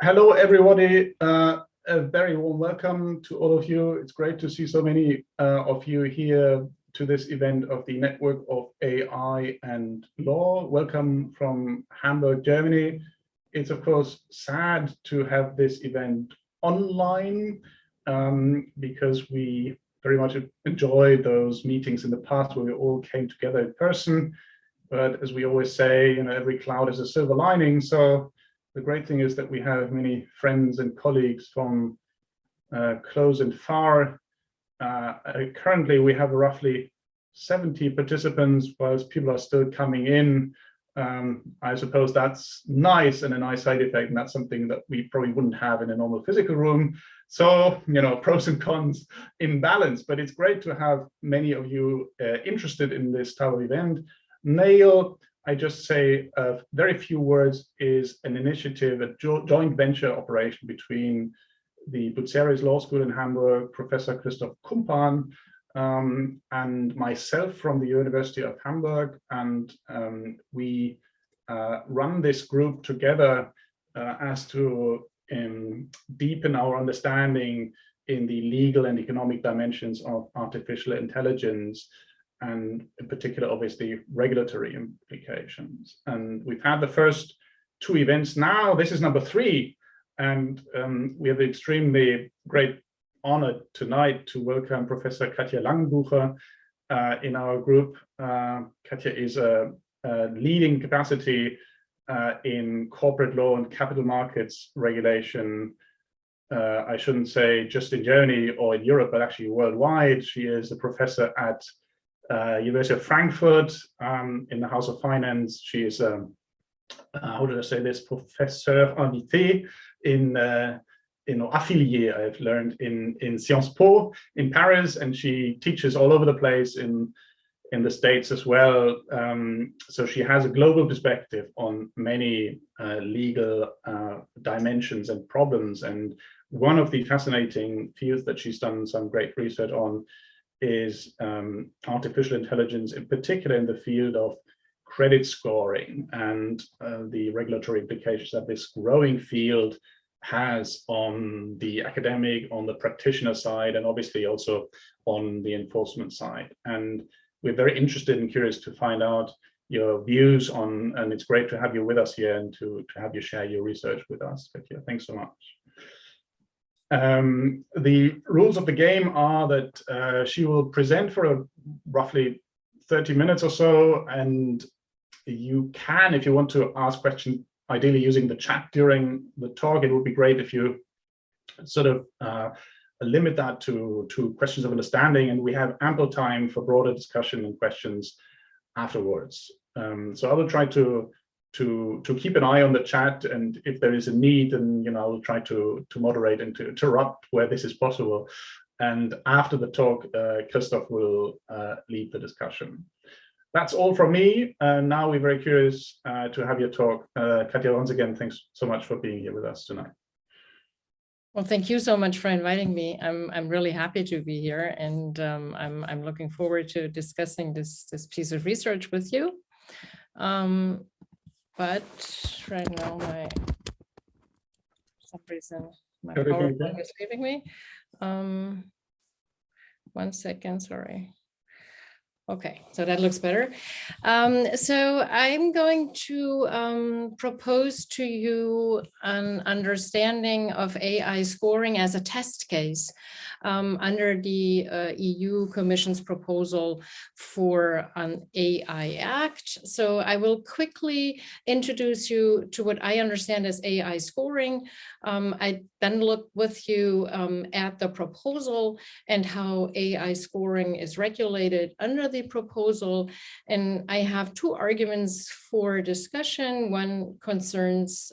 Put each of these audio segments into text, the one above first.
Hello, everybody. A very warm welcome to all of you. It's great to see so many of you here to this event of the Network of AI and Law. Welcome from Hamburg, Germany. It's of course sad to have this event online because we very much enjoyed those meetings in the past where we all came together in person. But as we always say, every cloud has a silver lining. So the great thing is that we have many friends and colleagues from close and far. Currently, we have roughly 70 participants, whilst people are still coming in. I suppose that's nice and a nice side effect, and that's something that we probably wouldn't have in a normal physical room. So, pros and cons in balance, but it's great to have many of you interested in this type of event. Nail, I just say a very few words, is an initiative, a joint venture operation between the Bucerius Law School in Hamburg, Professor Christoph Kumpan, and myself from the University of Hamburg. And we run this group together as to deepen our understanding in the legal and economic dimensions of artificial intelligence, and in particular, obviously, regulatory implications. And we've had the first two events now. This is number 3. And we have the extremely great honor tonight to welcome Professor Katja Langenbucher in our group. Katja is a leading capacity in corporate law and capital markets regulation. I shouldn't say just in Germany or in Europe, but actually worldwide. She is a professor at University of Frankfurt in the House of Finance. She is how did I say this? Professeur invité in affilié, I've learned in Sciences Po in Paris, and she teaches all over the place in the States as well. So she has a global perspective on many legal dimensions and problems. And one of the fascinating fields that she's done some great research on is artificial intelligence, in particular in the field of credit scoring and the regulatory implications that this growing field has on the academic, on the practitioner side, and obviously also on the enforcement side. And we're very interested and curious to find out your views on, and it's great to have you with us here and to have you share your research with us. Katja, thanks so much. The rules of the game are that she will present for roughly 30 minutes or so, and you can, if you want to ask questions, ideally using the chat during the talk. It would be great if you sort of limit that to questions of understanding, and we have ample time for broader discussion and questions afterwards. So I will try to keep an eye on the chat, and if there is a need, then I will try to moderate and to interrupt where this is possible. And after the talk, Christoph will lead the discussion. That's all from me. Now we're very curious to have your talk. Katja, once again, thanks so much for being here with us tonight. Well, thank you so much for inviting me. I'm really happy to be here, and I'm looking forward to discussing this piece of research with you. But right now, for some reason, my PowerPoint is leaving me. 1 second, sorry. Okay, so that looks better. So I'm going to propose to you an understanding of AI scoring as a test case under the EU Commission's proposal for an AI Act. So I will quickly introduce you to what I understand as AI scoring. I then look with you at the proposal and how AI scoring is regulated under the proposal. And I have 2 arguments for discussion. One concerns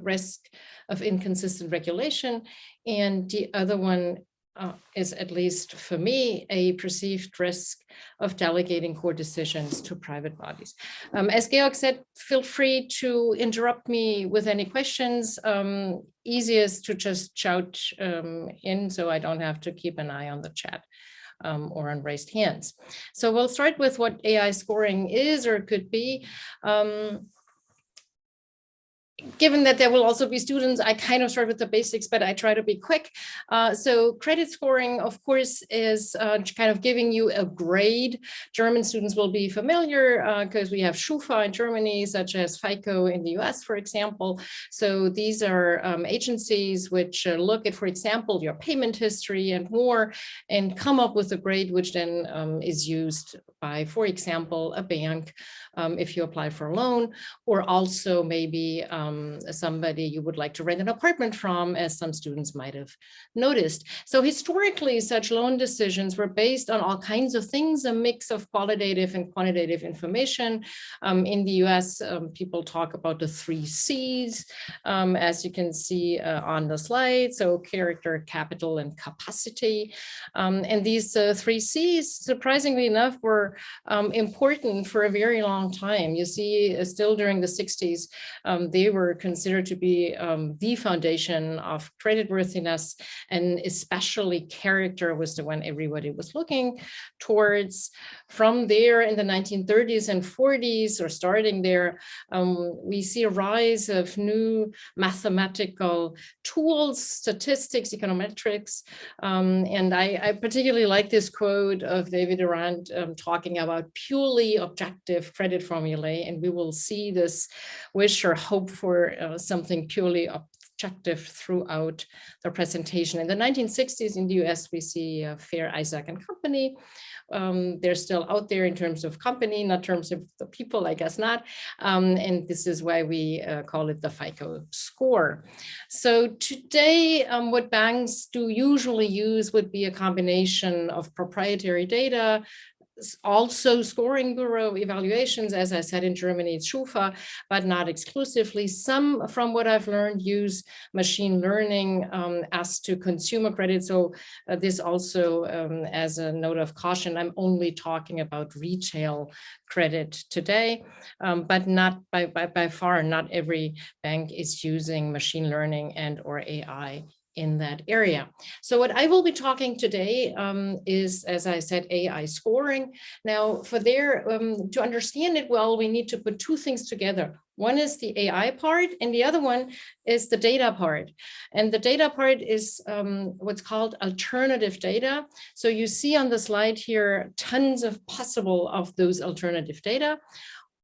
risk of inconsistent regulation, and the other one is, at least for me, a perceived risk of delegating core decisions to private bodies. As Georg said, feel free to interrupt me with any questions. Easiest to just shout in, so I don't have to keep an eye on the chat or on raised hands. So we'll start with what AI scoring is or could be. given that there will also be students, I kind of start with the basics, but I try to be quick. So credit scoring, of course, is kind of giving you a grade. German students will be familiar because we have Schufa in Germany, such as FICO in the US, for example. So these are agencies which look at, for example, your payment history and more, and come up with a grade which then is used by, for example, a bank if you apply for a loan, or also maybe somebody you would like to rent an apartment from, as some students might have noticed. So historically, such loan decisions were based on all kinds of things, a mix of qualitative and quantitative information. In the US, people talk about the 3 C's, as you can see on the slide. So character, capital, and capacity. And these 3 C's, surprisingly enough, were important for a very long time. You see, still during the 60s, they were considered to be the foundation of creditworthiness, and especially character was the one everybody was looking towards. From there, in the 1930s and 40s, or starting there, we see a rise of new mathematical tools, statistics, econometrics, and I particularly like this quote of David Durant talking about purely objective credit formulae, and we will see this wish or hope for something purely objective throughout the presentation. In the 1960s in the US, we see Fair, Isaac and Company. They're still out there in terms of company, not in terms of the people, I guess not. And this is why we call it the FICO score. So today, what banks do usually use would be a combination of proprietary data, also scoring bureau evaluations. As I said, in Germany, it's Schufa, but not exclusively. Some, from what I've learned, use machine learning as to consumer credit. So this also, as a note of caution, I'm only talking about retail credit today, but not by far, not every bank is using machine learning and or AI in that area. So what I will be talking today is, as I said, AI scoring. Now, for there, to understand it well, we need to put 2 things together. One is the AI part, and the other one is the data part. And the data part is what's called alternative data. So you see on the slide here, tons of possible of those alternative data.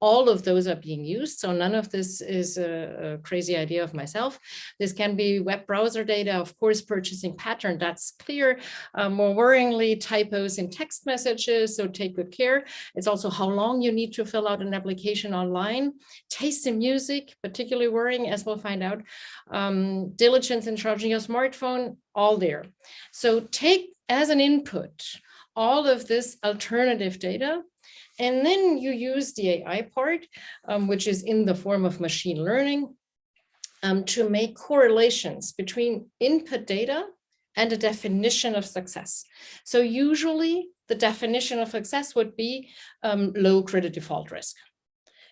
All of those are being used. So none of this is a crazy idea of myself. This can be web browser data, of course, purchasing pattern, that's clear. More worryingly, typos in text messages, so take good care. It's also how long you need to fill out an application online. Taste in music, particularly worrying, as we'll find out. Diligence in charging your smartphone, all there. So take as an input all of this alternative data, and then you use the AI part, which is in the form of machine learning, to make correlations between input data and a definition of success. So usually the definition of success would be low credit default risk.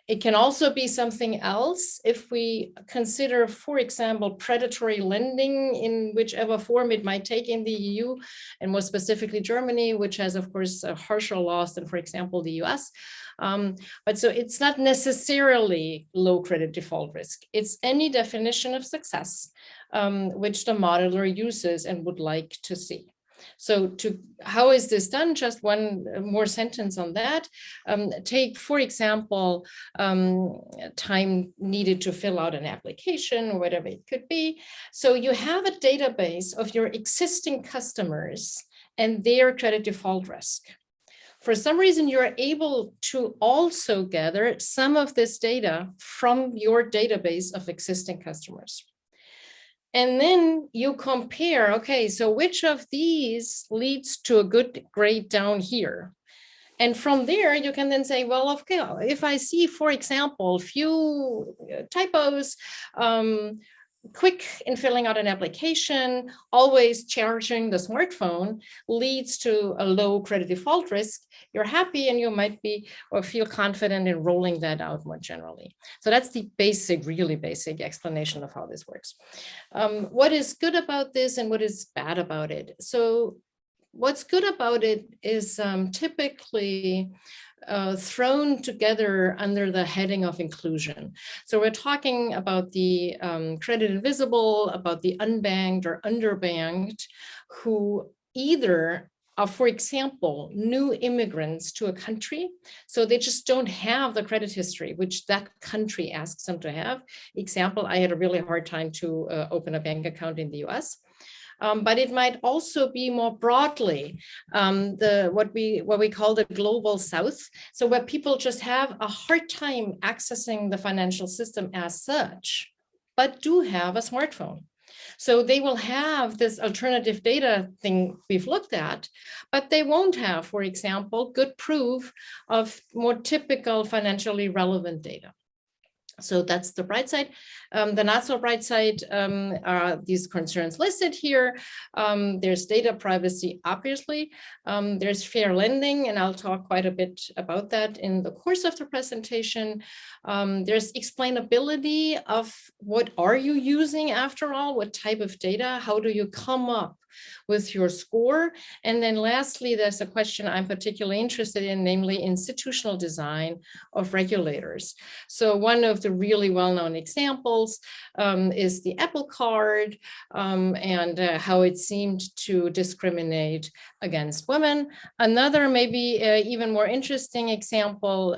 It can also be something else if we consider, for example, predatory lending in whichever form it might take in the EU, and more specifically Germany, which has, of course, harsher laws than, for example, the US. But so it's not necessarily low credit default risk. It's any definition of success which the modeler uses and would like to see. So how is this done? Just one more sentence on that. Take, for example, time needed to fill out an application or whatever it could be. So you have a database of your existing customers and their credit default risk. For some reason, you're able to also gather some of this data from your database of existing customers. And then you compare, okay, so which of these leads to a good grade down here? And from there, you can then say, well, okay, if I see, for example, few typos, quick in filling out an application, always charging the smartphone leads to a low credit default risk, you're happy and you might be or feel confident in rolling that out more generally. So that's the basic, really basic explanation of how this works. What is good about this and what is bad about it? So what's good about it is typically thrown together under the heading of inclusion. So we're talking about the credit invisible, about the unbanked or underbanked, who either are, for example, new immigrants to a country. So they just don't have the credit history, which that country asks them to have. Example, I had a really hard time to open a bank account in the US. But it might also be more broadly what we call the global south. So where people just have a hard time accessing the financial system as such, but do have a smartphone. So they will have this alternative data thing we've looked at, but they won't have, for example, good proof of more typical financially relevant data. So that's the bright side. The not so bright side are these concerns listed here. There's data privacy, obviously. There's fair lending, and I'll talk quite a bit about that in the course of the presentation. There's explainability of what are you using after all, what type of data, how do you come up with your score? And then lastly, there's a question I'm particularly interested in, namely institutional design of regulators. So one of the really well-known examples is the Apple Card and how it seemed to discriminate against women. Another maybe even more interesting example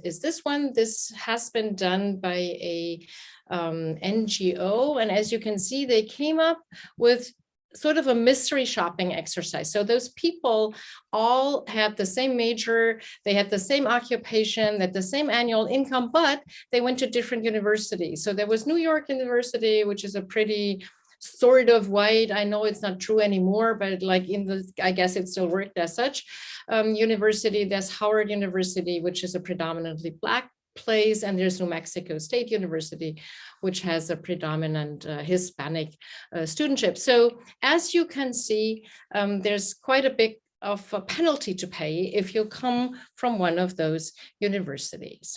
is this one. This has been done by a NGO, and as you can see, they came up with sort of a mystery shopping exercise. So those people all had the same major, they had the same occupation, they had the same annual income, but they went to different universities. So there was New York University, which is a pretty sort of white, I know it's not true anymore, but like in the, I guess it still worked as such, university. There's Howard University, which is a predominantly Black place, and there's New Mexico State University, which has a predominant Hispanic studentship. So as you can see, there's quite a bit of a penalty to pay if you come from one of those universities.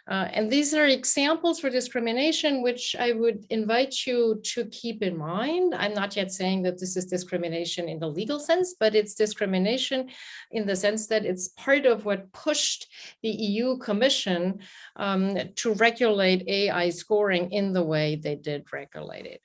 And these are examples for discrimination, which I would invite you to keep in mind. I'm not yet saying that this is discrimination in the legal sense, but it's discrimination in the sense that it's part of what pushed the EU Commission to regulate AI scoring in the way they did regulate it.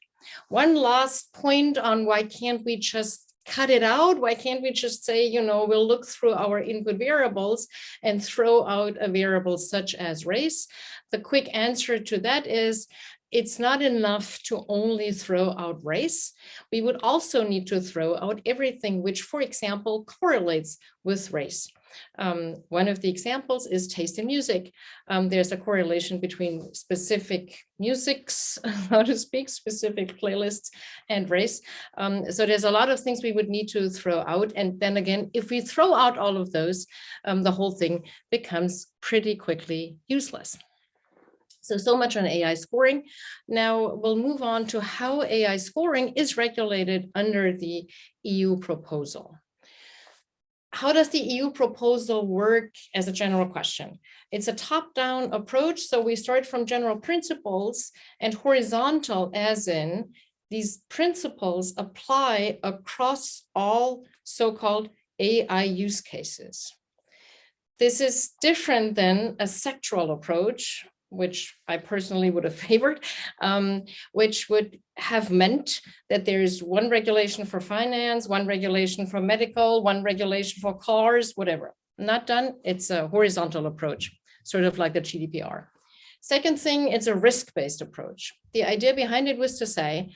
One last point on why can't we just cut it out? Why can't we just say, you know, we'll look through our input variables and throw out a variable such as race? The quick answer to that is it's not enough to only throw out race. We would also need to throw out everything which, for example, correlates with race. One of the examples is taste in music. There's a correlation between specific musics, so to speak, specific playlists and race. So there's a lot of things we would need to throw out. And then again, if we throw out all of those, the whole thing becomes pretty quickly useless. So much on AI scoring. Now we'll move on to how AI scoring is regulated under the EU proposal. How does the EU proposal work as a general question? It's a top-down approach. So we start from general principles, and horizontal as in these principles apply across all so-called AI use cases. This is different than a sectoral approach, which I personally would have favored, which would have meant that there's one regulation for finance, one regulation for medical, one regulation for cars, whatever. Not done. It's a horizontal approach, sort of like the GDPR. Second thing, it's a risk-based approach. The idea behind it was to say,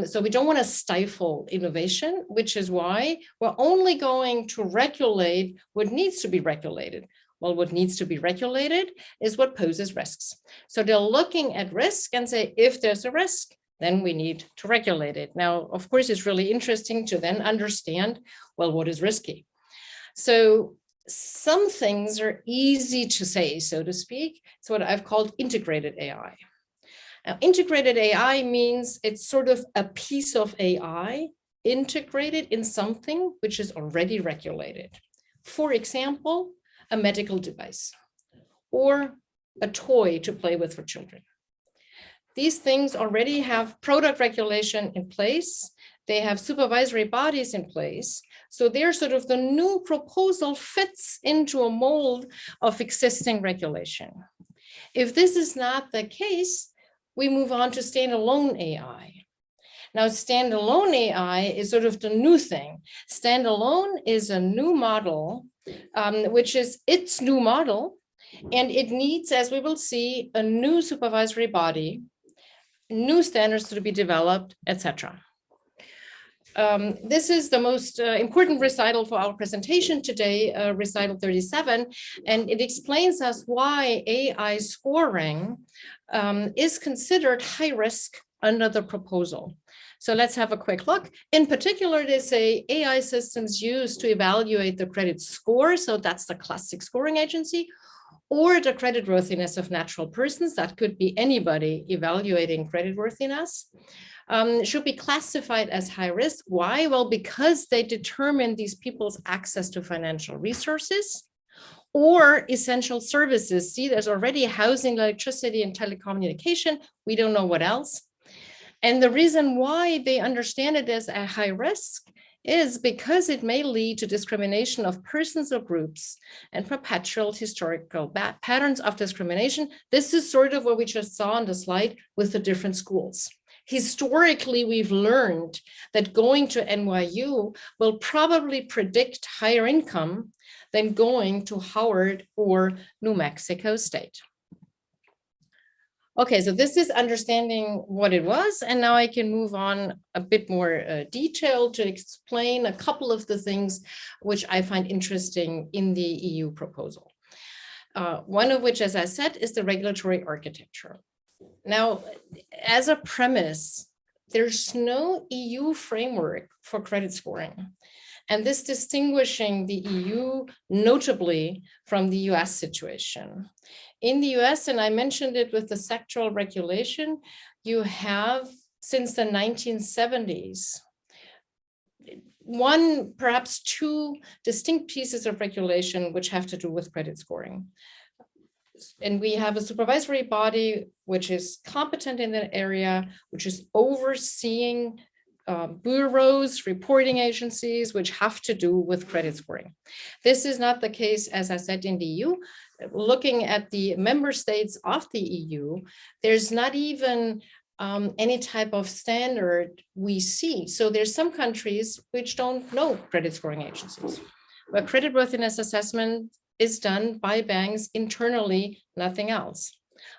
so we don't want to stifle innovation, which is why we're only going to regulate what needs to be regulated. Well, what needs to be regulated is what poses risks. So they're looking at risk and say, if there's a risk, then we need to regulate it. Now, of course, it's really interesting to then understand, well, what is risky? So some things are easy to say, so to speak. It's what I've called integrated AI. Now, integrated AI means it's sort of a piece of AI integrated in something which is already regulated. For example, a medical device or a toy to play with for children. These things already have product regulation in place. They have supervisory bodies in place, So there sort of the new proposal fits into a mold of existing regulation. If this is not the case, we move on to standalone AI. Now, standalone AI is sort of the new thing. Standalone is a new model, which is its new model, and it needs, as we will see, a new supervisory body, new standards to be developed, etc. This is the most important recital for our presentation today, recital 37, and it explains us why AI scoring is considered high risk under the proposal. So let's have a quick look. In particular, they say AI systems used to evaluate the credit score, so that's the classic scoring agency, or the creditworthiness of natural persons, that could be anybody evaluating creditworthiness, should be classified as high risk. Why? Well, because they determine these people's access to financial resources or essential services. See, there's already housing, electricity, and telecommunication. We don't know what else. And the reason why they understand it as a high risk is because it may lead to discrimination of persons or groups and perpetual historical patterns of discrimination. This is sort of what we just saw on the slide with the different schools. Historically, we've learned that going to NYU will probably predict higher income than going to Howard or New Mexico State. Okay, so this is understanding what it was, and now I can move on a bit more detail to explain a couple of the things which I find interesting in the EU proposal. One of which, as I said, is the regulatory architecture. Now, as a premise, there's no EU framework for credit scoring, and this distinguishing the EU notably from the US situation. In the US, and I mentioned it with the sectoral regulation, you have since the 1970s, one, perhaps two distinct pieces of regulation which have to do with credit scoring. And we have a supervisory body which is competent in that area, which is overseeing bureaus, reporting agencies, which have to do with credit scoring. This is not the case, as I said, in the EU. Looking at the member states of the EU, there's not even any type of standard we see. So there's some countries which don't know credit scoring agencies, where creditworthiness assessment is done by banks internally, nothing else.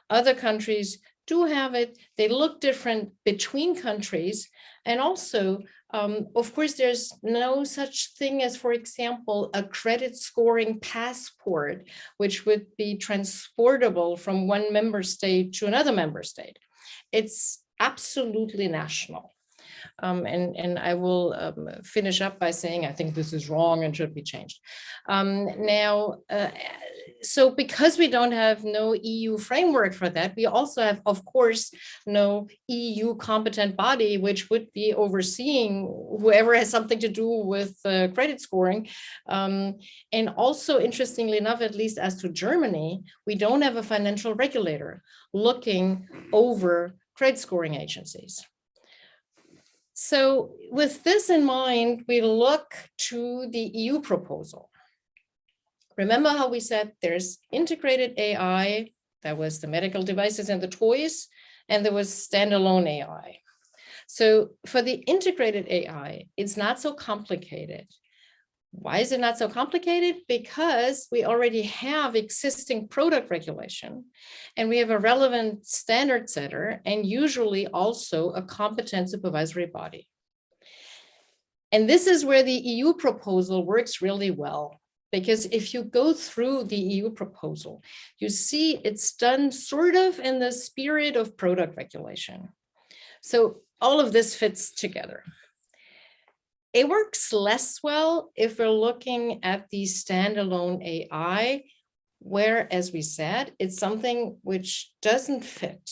Other countries do have it. They look different between countries. And also, of course, there's no such thing as, for example, a credit scoring passport, which would be transportable from one member state to another member state. It's absolutely national. And I will finish up by saying I think this is wrong and should be changed. So because we don't have no EU framework for that, we also have, of course, no EU competent body which would be overseeing whoever has something to do with credit scoring. And also, interestingly enough, at least as to Germany, we don't have a financial regulator looking over credit scoring agencies. So with this in mind, we look to the EU proposal. Remember how we said there's integrated AI, that was the medical devices and the toys, and there was standalone AI. So for the integrated AI, it's not so complicated. Why is it not so complicated? Because we already have existing product regulation, and we have a relevant standard setter, and usually also a competent supervisory body. And this is where the EU proposal works really well, because if you go through the EU proposal, you see it's done sort of in the spirit of product regulation. So all of this fits together. It works less well if we're looking at the standalone AI, where, as we said, it's something which doesn't fit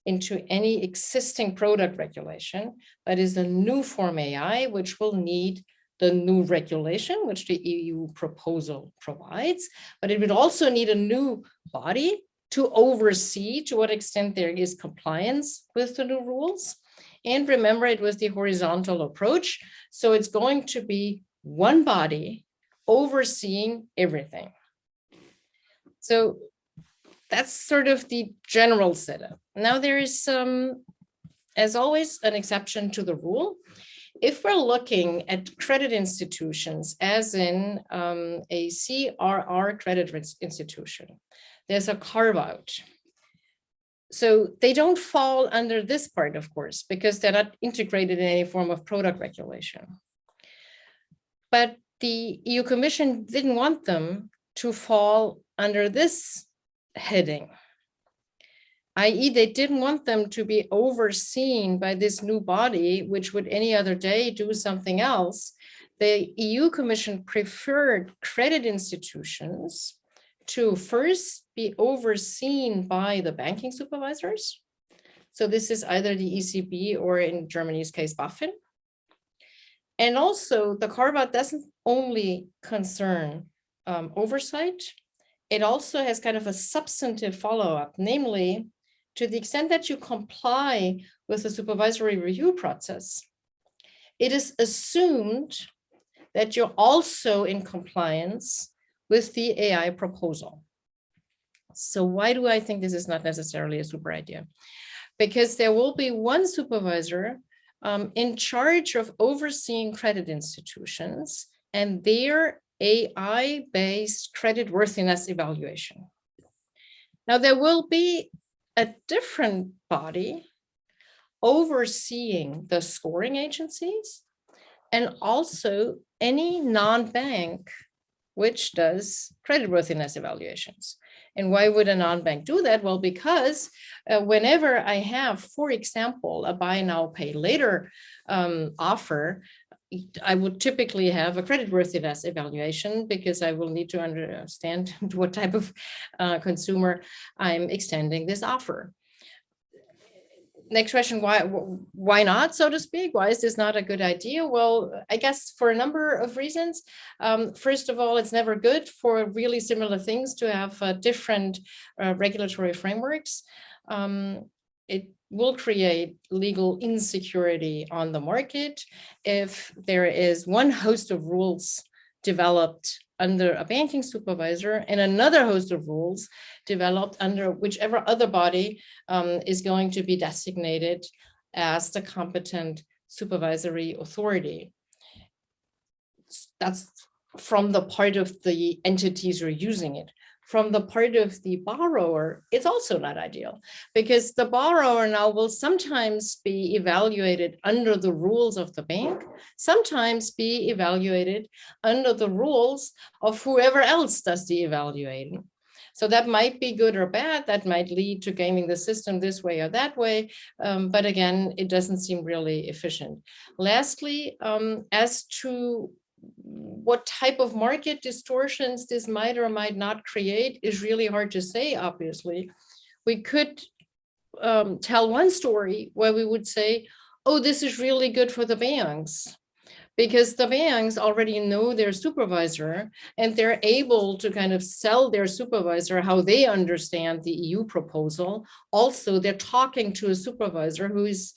into any existing product regulation, but is a new form AI, which will need the new regulation, which the EU proposal provides, but it would also need a new body to oversee to what extent there is compliance with the new rules. And remember, it was the horizontal approach. So it's going to be one body overseeing everything. So that's sort of the general setup. Now there is as always, an exception to the rule. If we're looking at credit institutions, as in a CRR credit institution, there's a carve out. So they don't fall under this part, of course, because they're not integrated in any form of product regulation. But the EU Commission didn't want them to fall under this heading, i.e. they didn't want them to be overseen by this new body, which would any other day do something else. The EU Commission preferred credit institutions to first be overseen by the banking supervisors. So this is either the ECB or in Germany's case, BaFin. And also the carve-out doesn't only concern oversight, it also has kind of a substantive follow-up, namely, to the extent that you comply with the supervisory review process, it is assumed that you're also in compliance with the AI proposal. So why do I think this is not necessarily a super idea? Because there will be one supervisor in charge of overseeing credit institutions and their AI-based creditworthiness evaluation. Now, there will be a different body overseeing the scoring agencies and also any non-bank which does creditworthiness evaluations. And why would a non-bank do that? Well, because whenever I have, for example, a buy now, pay later offer, I would typically have a creditworthiness evaluation because I will need to understand to what type of consumer I'm extending this offer. Next question, why not, so to speak? Why is this not a good idea? Well, I guess for a number of reasons. First of all, it's never good for really similar things to have different regulatory frameworks. It will create legal insecurity on the market if there is one host of rules developed under a banking supervisor and another host of rules developed under whichever other body is going to be designated as the competent supervisory authority. That's from the part of the entities who are using it. From the part of the borrower, it's also not ideal because the borrower now will sometimes be evaluated under the rules of the bank, sometimes be evaluated under the rules of whoever else does the evaluating. So that might be good or bad. That might lead to gaming the system this way or that way. But again, it doesn't seem really efficient. Lastly, as to what type of market distortions this might or might not create is really hard to say, obviously. We could tell one story where we would say, oh, this is really good for the banks, because the banks already know their supervisor and they're able to kind of sell their supervisor how they understand the EU proposal. Also, they're talking to a supervisor who is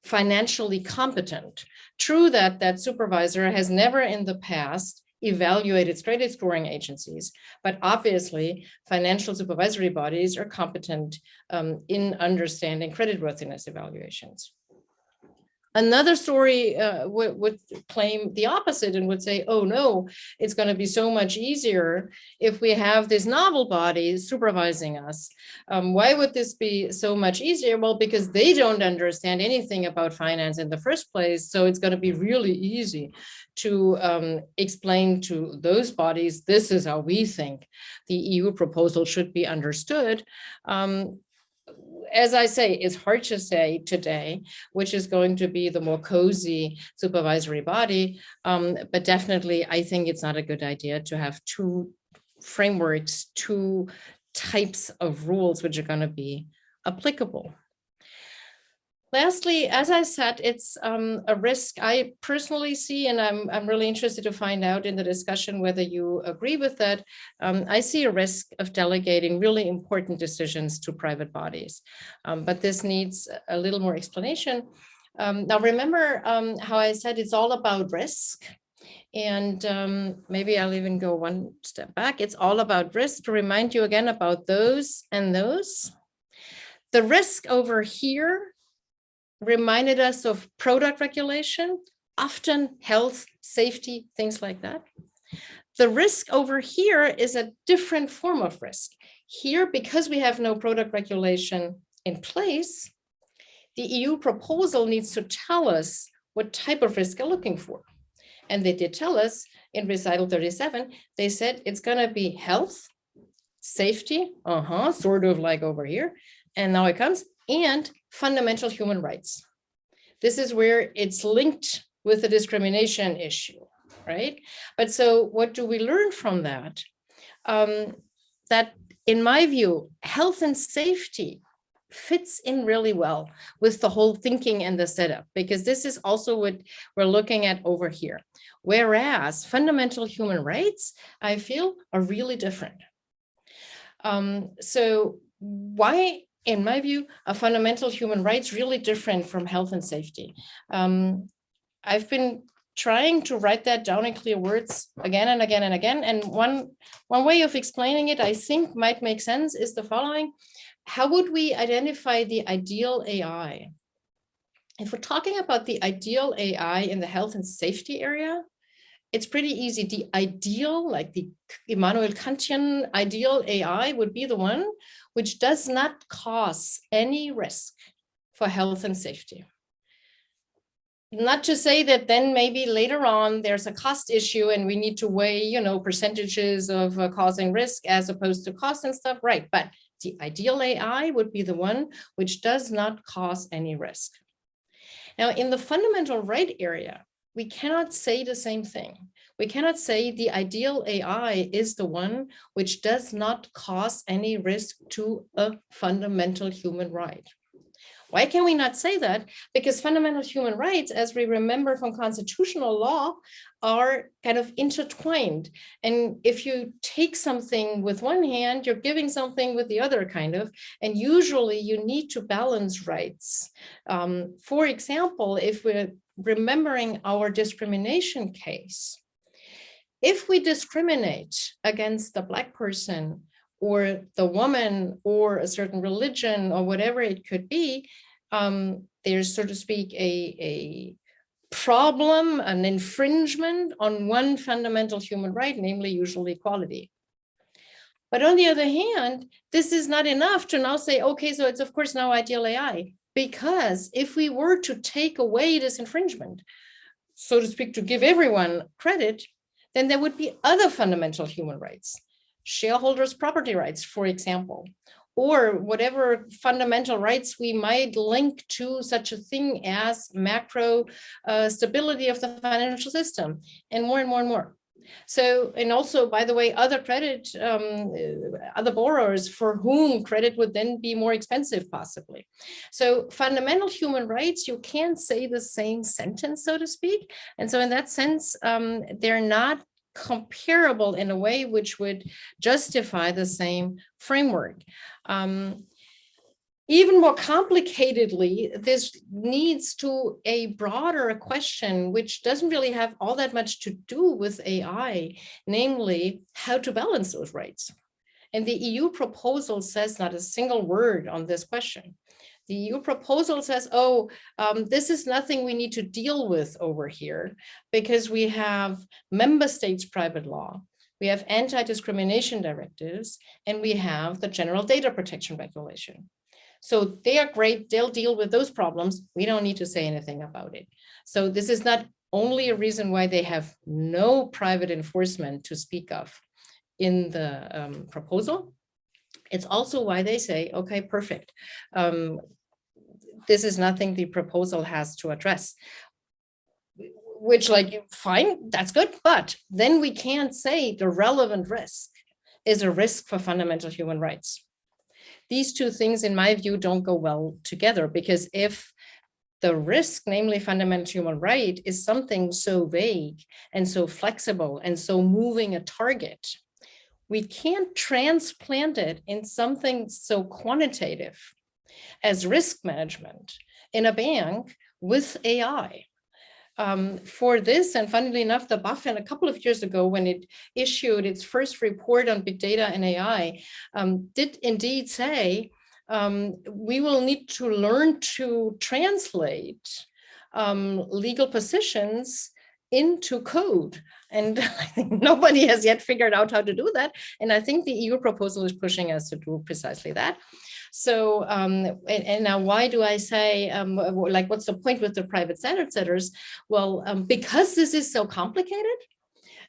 financially competent. True that that supervisor has never in the past evaluated credit scoring agencies, but obviously financial supervisory bodies are competent in understanding creditworthiness evaluations. Another story would claim the opposite and would say, oh no, it's going to be so much easier if we have this novel body supervising us. Why would this be so much easier? Well, because they don't understand anything about finance in the first place. So it's going to be really easy to explain to those bodies, this is how we think the EU proposal should be understood. As I say, it's hard to say today, which is going to be the more cozy supervisory body, but definitely I think it's not a good idea to have two frameworks, two types of rules which are going to be applicable. Lastly, as I said, it's a risk I personally see, and I'm really interested to find out in the discussion whether you agree with that. I see a risk of delegating really important decisions to private bodies, but this needs a little more explanation. Now, remember how I said it's all about risk. And maybe I'll even go one step back. It's all about risk. To remind you again about those and those. The risk over here reminded us of product regulation, often health, safety, things like that. The risk over here is a different form of risk. Here, because we have no product regulation in place, the EU proposal needs to tell us what type of risk we're looking for. And they did tell us in recital 37, they said it's going to be health, safety, sort of like over here. And now it comes, and fundamental human rights. This is where it's linked with the discrimination issue, right? But so what do we learn from that? That in my view, health and safety fits in really well with the whole thinking and the setup, because this is also what we're looking at over here. Whereas fundamental human rights, I feel, are really different. So why, in my view, are fundamental human rights really different from health and safety? I've been trying to write that down in clear words again and again and again. And one way of explaining it, I think, might make sense is the following. How would we identify the ideal AI? If we're talking about the ideal AI in the health and safety area, it's pretty easy. The ideal, like the Immanuel Kantian ideal AI, would be the one which does not cause any risk for health and safety. Not to say that then maybe later on there's a cost issue and we need to weigh, percentages of causing risk as opposed to cost and stuff, right? But the ideal AI would be the one which does not cause any risk. Now, in the fundamental right area, we cannot say the same thing. We cannot say the ideal AI is the one which does not cause any risk to a fundamental human right. Why can we not say that? Because fundamental human rights, as we remember from constitutional law, are kind of intertwined. And if you take something with one hand, you're giving something with the other kind of, and usually you need to balance rights. For example, if we're remembering our discrimination case, if we discriminate against the Black person or the woman or a certain religion or whatever it could be, there's, so to speak, a problem, an infringement on one fundamental human right, namely usually equality. But on the other hand, this is not enough to now say, okay, so it's of course now ideal AI, because if we were to take away this infringement, so to speak, to give everyone credit, then there would be other fundamental human rights, shareholders' property rights, for example, or whatever fundamental rights we might link to such a thing as macro stability of the financial system, and more and more and more. So, and also, by the way, other credit, other borrowers for whom credit would then be more expensive, possibly. So fundamental human rights, you can't say the same sentence, so to speak. And so in that sense, they're not comparable in a way which would justify the same framework. Even more complicatedly, this leads to a broader question, which doesn't really have all that much to do with AI, namely how to balance those rights. And the EU proposal says not a single word on this question. The EU proposal says, this is nothing we need to deal with over here because we have member states' private law, we have anti-discrimination directives, and we have the general data protection regulation. So they are great, they'll deal with those problems. We don't need to say anything about it. So this is not only a reason why they have no private enforcement to speak of in the proposal. It's also why they say, okay, perfect. This is nothing the proposal has to address. Which, like, fine, that's good. But then we can't say the relevant risk is a risk for fundamental human rights. These two things, in my view, don't go well together, because if the risk, namely fundamental human right, is something so vague and so flexible and so moving a target, we can't transplant it in something so quantitative as risk management in a bank with AI. for this, and funnily enough, the BaFin a couple of years ago, when it issued its first report on big data and AI, did indeed say we will need to learn to translate legal positions into code. And I think nobody has yet figured out how to do that. And I think the EU proposal is pushing us to do precisely that. So, and now why do I say, like, what's the point with the private standard setters? Well, because this is so complicated,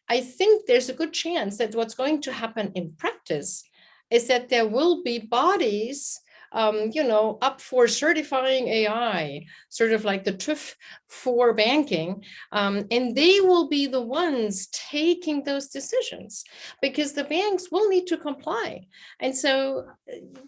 I think there's a good chance that what's going to happen in practice is that there will be bodies up for certifying AI, sort of like the TÜV for banking, and they will be the ones taking those decisions because the banks will need to comply. And so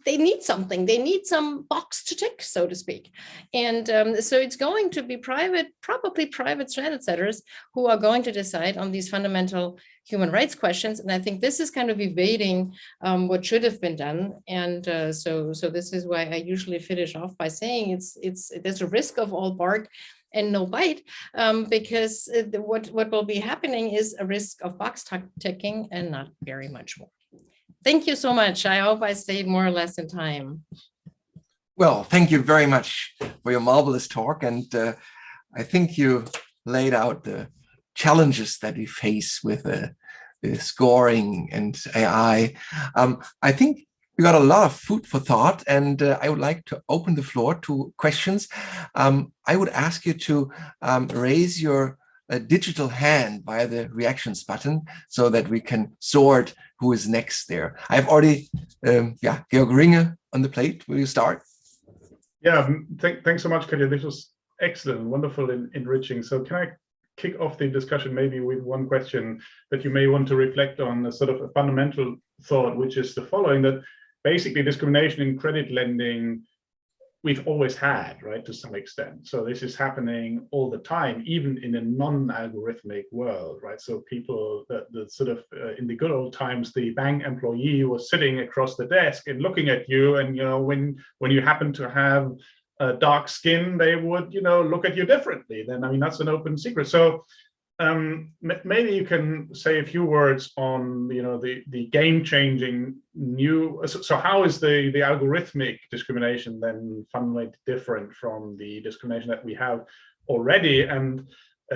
they need something, they need some box to tick, so to speak. And so it's going to be probably private standard setters who are going to decide on these fundamental human rights questions. And I think this is kind of evading what should have been done. And so this is why I usually finish off by saying there's a risk of all bark and no bite, because what will be happening is a risk of box ticking and not very much more. Thank you so much. I hope I stayed more or less in time. Well, thank you very much for your marvelous talk. And I think you laid out the challenges that we face with the scoring and AI. I think we got a lot of food for thought, and I would like to open the floor to questions. I would ask you to raise your digital hand via the reactions button so that we can sort who is next there. I've already, Georg Ringe on the plate. Will you start? Yeah, thanks so much, Katja. This was excellent, wonderful, and enriching. So can I kick off the discussion maybe with one question that you may want to reflect on, a sort of a fundamental thought, which is the following, that basically discrimination in credit lending we've always had, right, to some extent. So this is happening all the time, even in a non-algorithmic world, right? So people, the sort of in the good old times, the bank employee was sitting across the desk and looking at you, and when you happen to have dark skin, they would look at you differently. Then I mean, that's an open secret. So maybe you can say a few words on the game-changing new. So how is the algorithmic discrimination then fundamentally different from the discrimination that we have already, and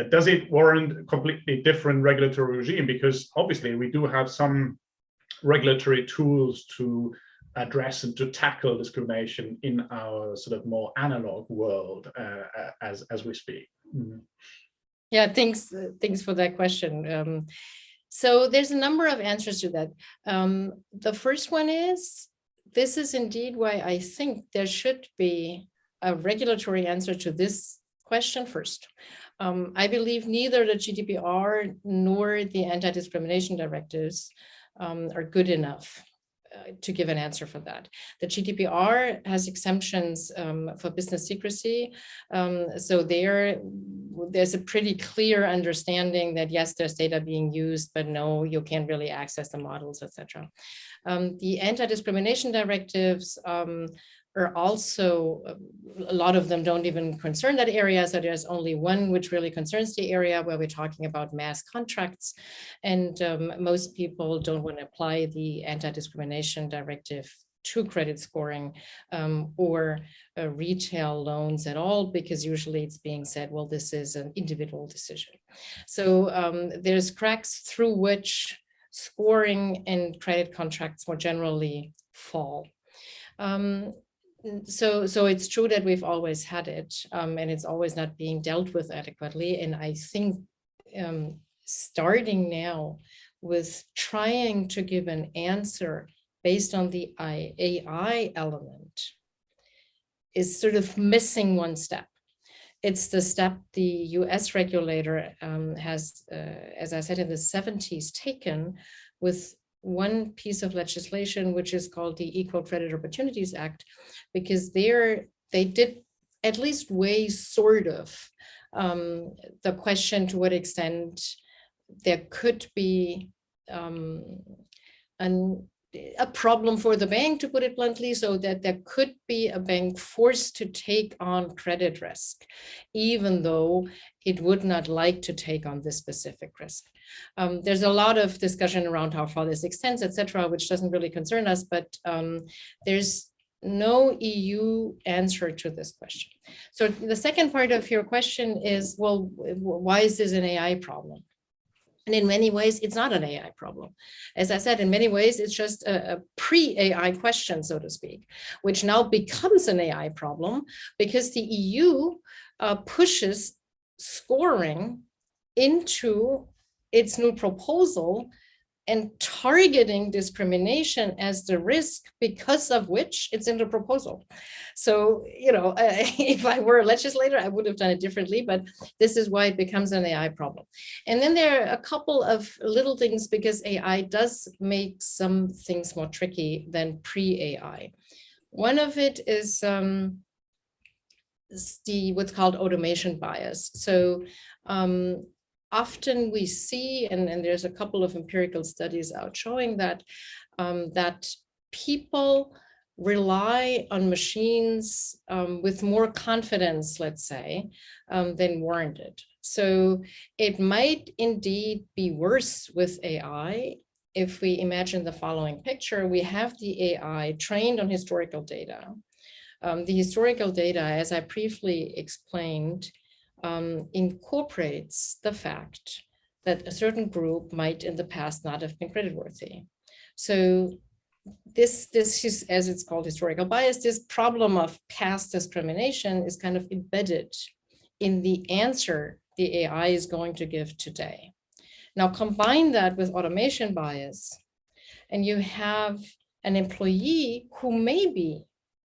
does it warrant a completely different regulatory regime? Because obviously we do have some regulatory tools to address and to tackle discrimination in our sort of more analog world as we speak. Mm-hmm. Yeah, thanks for that question. So there's a number of answers to that. The first one is, this is indeed why I think there should be a regulatory answer to this question first. I believe neither the GDPR nor the anti-discrimination directives are good enough to give an answer for that. The GDPR has exemptions for business secrecy. So there's a pretty clear understanding that yes, there's data being used, but no, you can't really access the models, etc. The anti-discrimination directives are also, a lot of them don't even concern that area. So there's only one which really concerns the area where we're talking about mass contracts. And most people don't want to apply the anti-discrimination directive to credit scoring or retail loans at all, because usually it's being said, well, this is an individual decision. So there's cracks through which scoring and credit contracts more generally fall. So it's true that we've always had it, and it's always not being dealt with adequately. And I think starting now with trying to give an answer based on the AI element is sort of missing one step. It's the step the US regulator has, as I said, in the 70s taken with one piece of legislation, which is called the Equal Credit Opportunities Act, because they did at least weigh sort of the question to what extent there could be an a problem for the bank, to put it bluntly, so that there could be a bank forced to take on credit risk, even though it would not like to take on this specific risk. There's a lot of discussion around how far this extends, etc., which doesn't really concern us, but there's no EU answer to this question. So the second part of your question is, well, why is this an AI problem? And in many ways, it's not an AI problem. As I said, in many ways, it's just a pre-AI question, so to speak, which now becomes an AI problem because the EU pushes scoring into its new proposal and targeting discrimination as the risk because of which it's in the proposal. So, if I were a legislator, I would have done it differently, but this is why it becomes an AI problem. And then there are a couple of little things, because AI does make some things more tricky than pre-AI. One of it is what's called automation bias. So often we see, and there's a couple of empirical studies out showing that that people rely on machines with more confidence, let's say, than warranted. So it might indeed be worse with AI. If we imagine the following picture, we have the AI trained on historical data. The historical data, as I briefly explained, incorporates the fact that a certain group might in the past not have been creditworthy. So this is, as it's called, historical bias. This problem of past discrimination is kind of embedded in the answer the AI is going to give today. Now combine that with automation bias, and you have an employee who maybe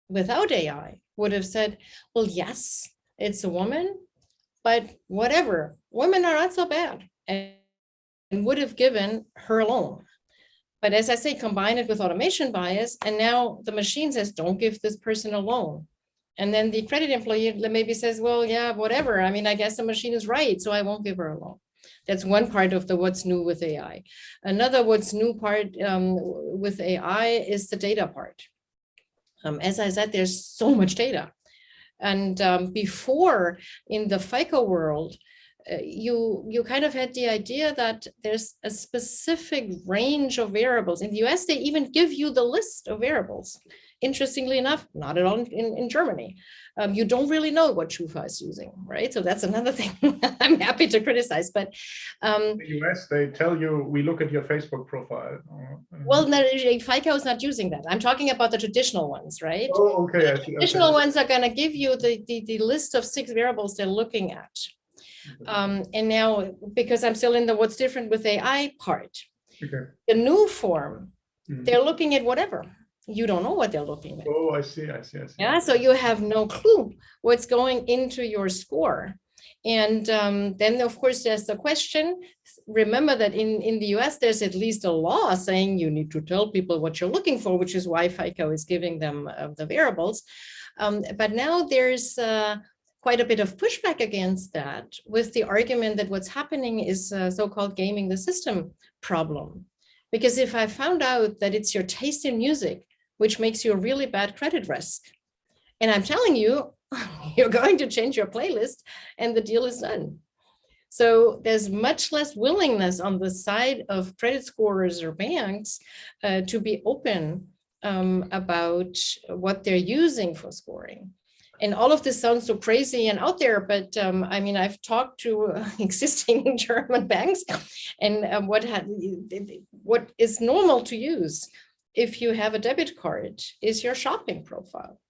without AI would have said, well, yes, it's a woman, but whatever, women are not so bad, and would have given her a loan. But as I say, combine it with automation bias, and now the machine says, don't give this person a loan. And then the credit employee maybe says, well, yeah, whatever. I mean, I guess the machine is right, so I won't give her a loan. That's one part of the what's new with AI. Another what's new part with AI is the data part. As I said, there's so much data. And before, in the FICO world, you kind of had the idea that there's a specific range of variables. In the US, they even give you the list of variables. Interestingly enough, not at all in Germany. You don't really know what Schufa is using, right? So that's another thing I'm happy to criticize. But in the US, they tell you, we look at your Facebook profile. Well, no, FICO is not using that. I'm talking about the traditional ones, right? Oh, okay. The traditional ones are going to give you the list of 6 variables they're looking at. And now, because I'm still in the what's different with AI part, the new form, they're looking at whatever. You don't know what they're looking at. Oh, I see. Yeah, so you have no clue what's going into your score. And then, of course, there's the question. Remember that in the US, there's at least a law saying you need to tell people what you're looking for, which is why FICO is giving them the variables. But now there's quite a bit of pushback against that, with the argument that what's happening is so-called gaming the system problem. Because if I found out that it's your taste in music which makes you a really bad credit risk, and I'm telling you, you're going to change your playlist and the deal is done. So there's much less willingness on the side of credit scorers or banks to be open about what they're using for scoring. And all of this sounds so crazy and out there, but I mean, I've talked to existing German banks, and what is normal to use if you have a debit card is your shopping profile.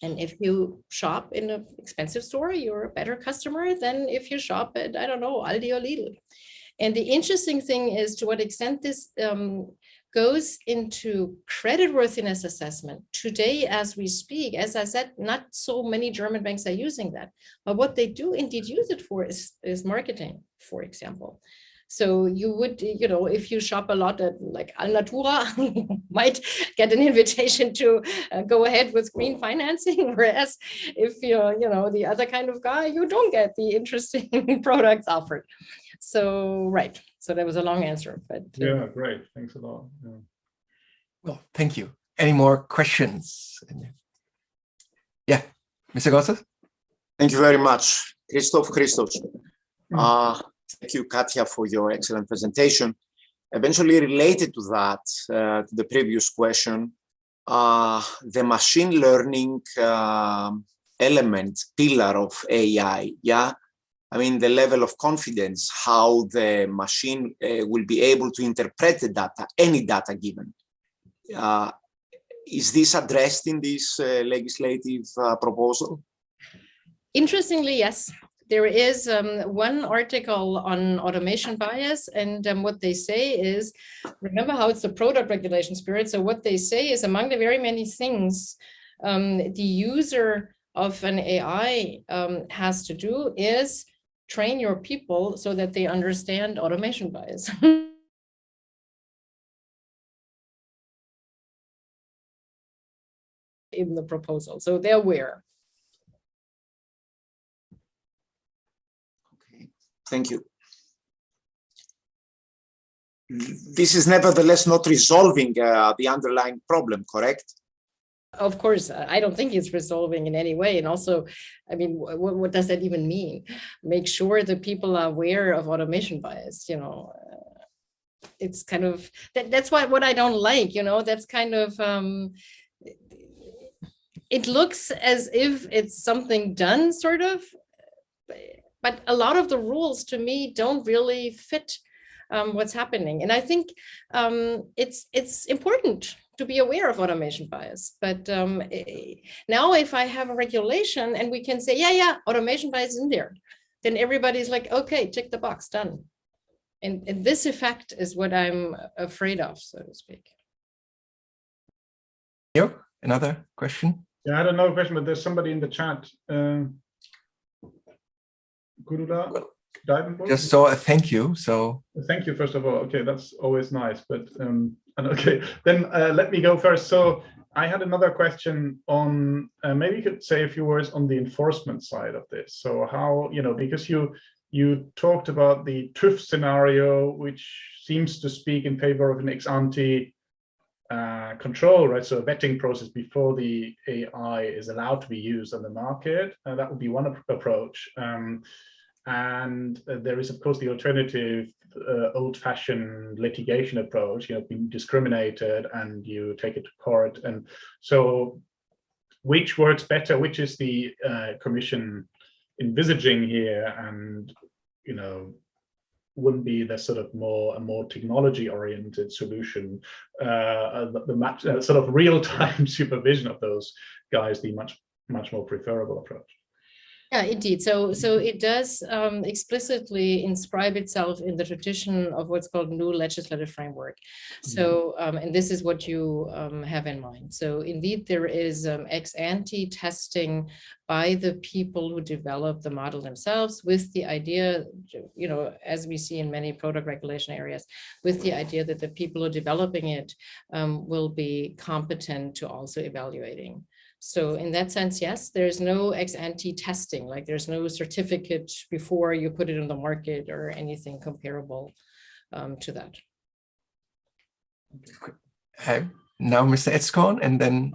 And if you shop in an expensive store, you're a better customer than if you shop at, I don't know, Aldi or Lidl. And the interesting thing is to what extent this goes into creditworthiness assessment. Today, as we speak, as I said, not so many German banks are using that. But what they do indeed use it for is marketing, for example. So you would, if you shop a lot at like Alnatura, you might get an invitation to go ahead with green financing. Whereas if you're, the other kind of guy, you don't get the interesting products offered. So, right. So that was a long answer, but yeah, great. Thanks a lot. Yeah. Well, thank you. Any more questions? Yeah, Mr. Goethe? Thank you very much, Christoph. Thank you, Katja, for your excellent presentation. Eventually related to that, to the previous question, the machine learning element, pillar of AI, yeah? I mean, the level of confidence, how the machine will be able to interpret the data, any data given. Is this addressed in this legislative proposal? Interestingly, yes. There is one article on automation bias, and what they say is, remember how it's the product regulation spirit. So what they say is, among the very many things the user of an AI has to do is train your people so that they understand automation bias. In the proposal, so they're aware. Okay, thank you. This is nevertheless not resolving the underlying problem, correct? Of course, I don't think it's resolving in any way. And also, I mean, what does that even mean? Make sure that people are aware of automation bias, you know. It's kind of, that's what I don't like, you know, that's kind of, it looks as if it's something done, sort of, but a lot of the rules to me don't really fit what's happening. And I think it's important to be aware of automation bias. But now if I have a regulation and we can say, yeah, automation bias is in there, then everybody's like, okay, tick the box, done. And this effect is what I'm afraid of, so to speak. You, another question? Yeah, I don't know a question, but there's somebody in the chat. Gurula, just saw a thank you. So thank you, first of all. Okay, that's always nice. But okay, then let me go first. So I had another question on maybe you could say a few words on the enforcement side of this. So how, you know, because you talked about the TÜV scenario, which seems to speak in favor of an ex-ante control, right? So a vetting process before the AI is allowed to be used on the market. That would be one approach. And there is, of course, the alternative old-fashioned litigation approach, you know, being discriminated and you take it to court. And so which works better? Which is the Commission envisaging here? And, you know, wouldn't be the sort of a more technology-oriented solution, the sort of real-time supervision of those guys, the much more preferable approach? Yeah, indeed. So it does explicitly inscribe itself in the tradition of what's called new legislative framework. So, and this is what you have in mind. So indeed, there is ex-ante testing by the people who develop the model themselves, with the idea, you know, as we see in many product regulation areas, with the idea that the people who are developing it will be competent to also evaluating. So in that sense, yes, there's no ex-ante testing, like there's no certificate before you put it on the market or anything comparable to that. Now Mr. Etzkorn and then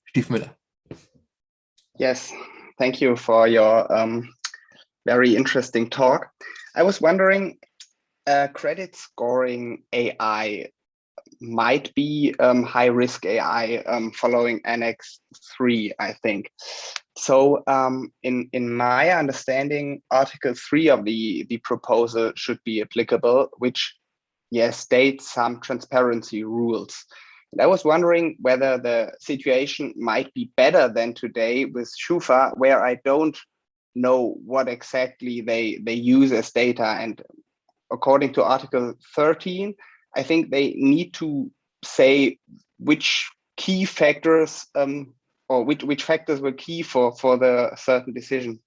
Steve Müller. Yes, thank you for your very interesting talk. I was wondering, credit scoring AI might be high-risk AI following Annex 3, I think. So in my understanding, Article 3 of the proposal should be applicable, which, yes, states some transparency rules. And I was wondering whether the situation might be better than today with Schufa, where I don't know what exactly they use as data. And according to Article 13, I think they need to say which key factors or which factors were key for the certain decision.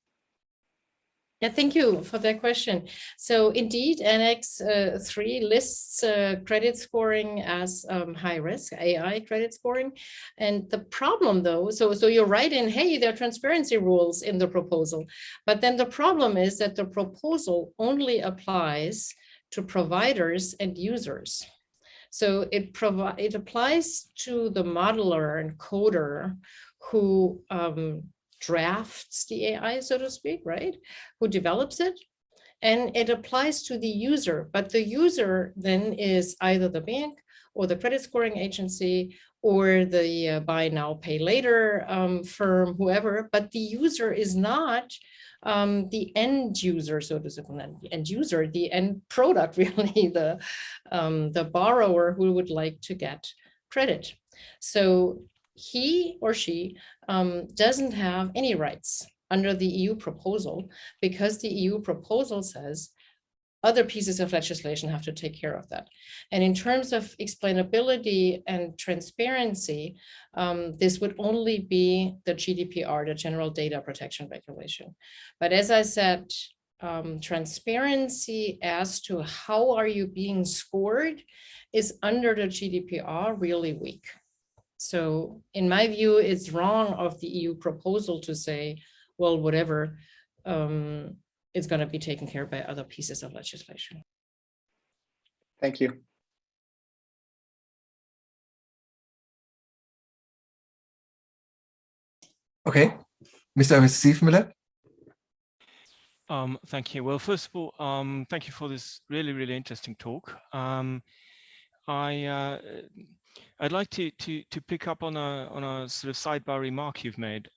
Yeah, thank you for that question. So indeed, Annex 3 lists credit scoring as high risk, AI credit scoring. And the problem though, so you're right in, hey, there are transparency rules in the proposal, but then the problem is that the proposal only applies to providers and users. So it applies to the modeler and coder who drafts the AI, so to speak, right? Who develops it. And it applies to the user, but the user then is either the bank or the credit scoring agency or the buy now, pay later firm, whoever, but the user is not the end user, so to speak, the end user, the end product, really, the borrower who would like to get credit. So he or she doesn't have any rights under the EU proposal, because the EU proposal says other pieces of legislation have to take care of that. And in terms of explainability and transparency, this would only be the GDPR, the General Data Protection Regulation. But as I said, transparency as to how are you being scored is under the GDPR really weak. So in my view, it's wrong of the EU proposal to say, well, whatever, it's going to be taken care of by other pieces of legislation. Thank you. Okay, Mr. Stiefmüller. Thank you. Well, first of all, thank you for this really, really interesting talk. I'd like to pick up on a sort of sidebar remark you've made.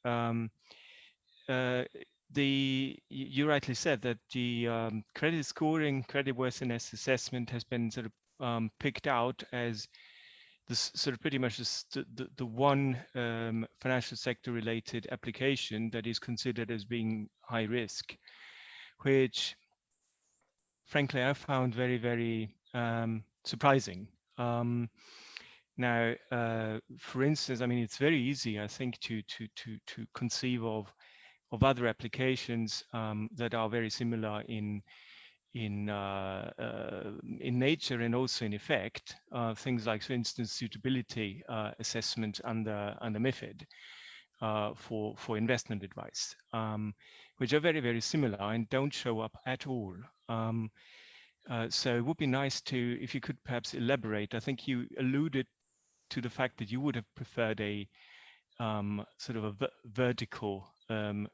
You rightly said that the credit scoring, creditworthiness assessment has been sort of picked out as this sort of pretty much the one financial sector related application that is considered as being high risk, which frankly I found very, very surprising. Now, for instance, I mean, it's very easy, I think, to conceive of other applications that are very similar in nature and also in effect. Things like, for instance, suitability assessment under MiFID for investment advice, which are very, very similar and don't show up at all. So it would be nice to, if you could perhaps elaborate. I think you alluded to the fact that you would have preferred a sort of a vertical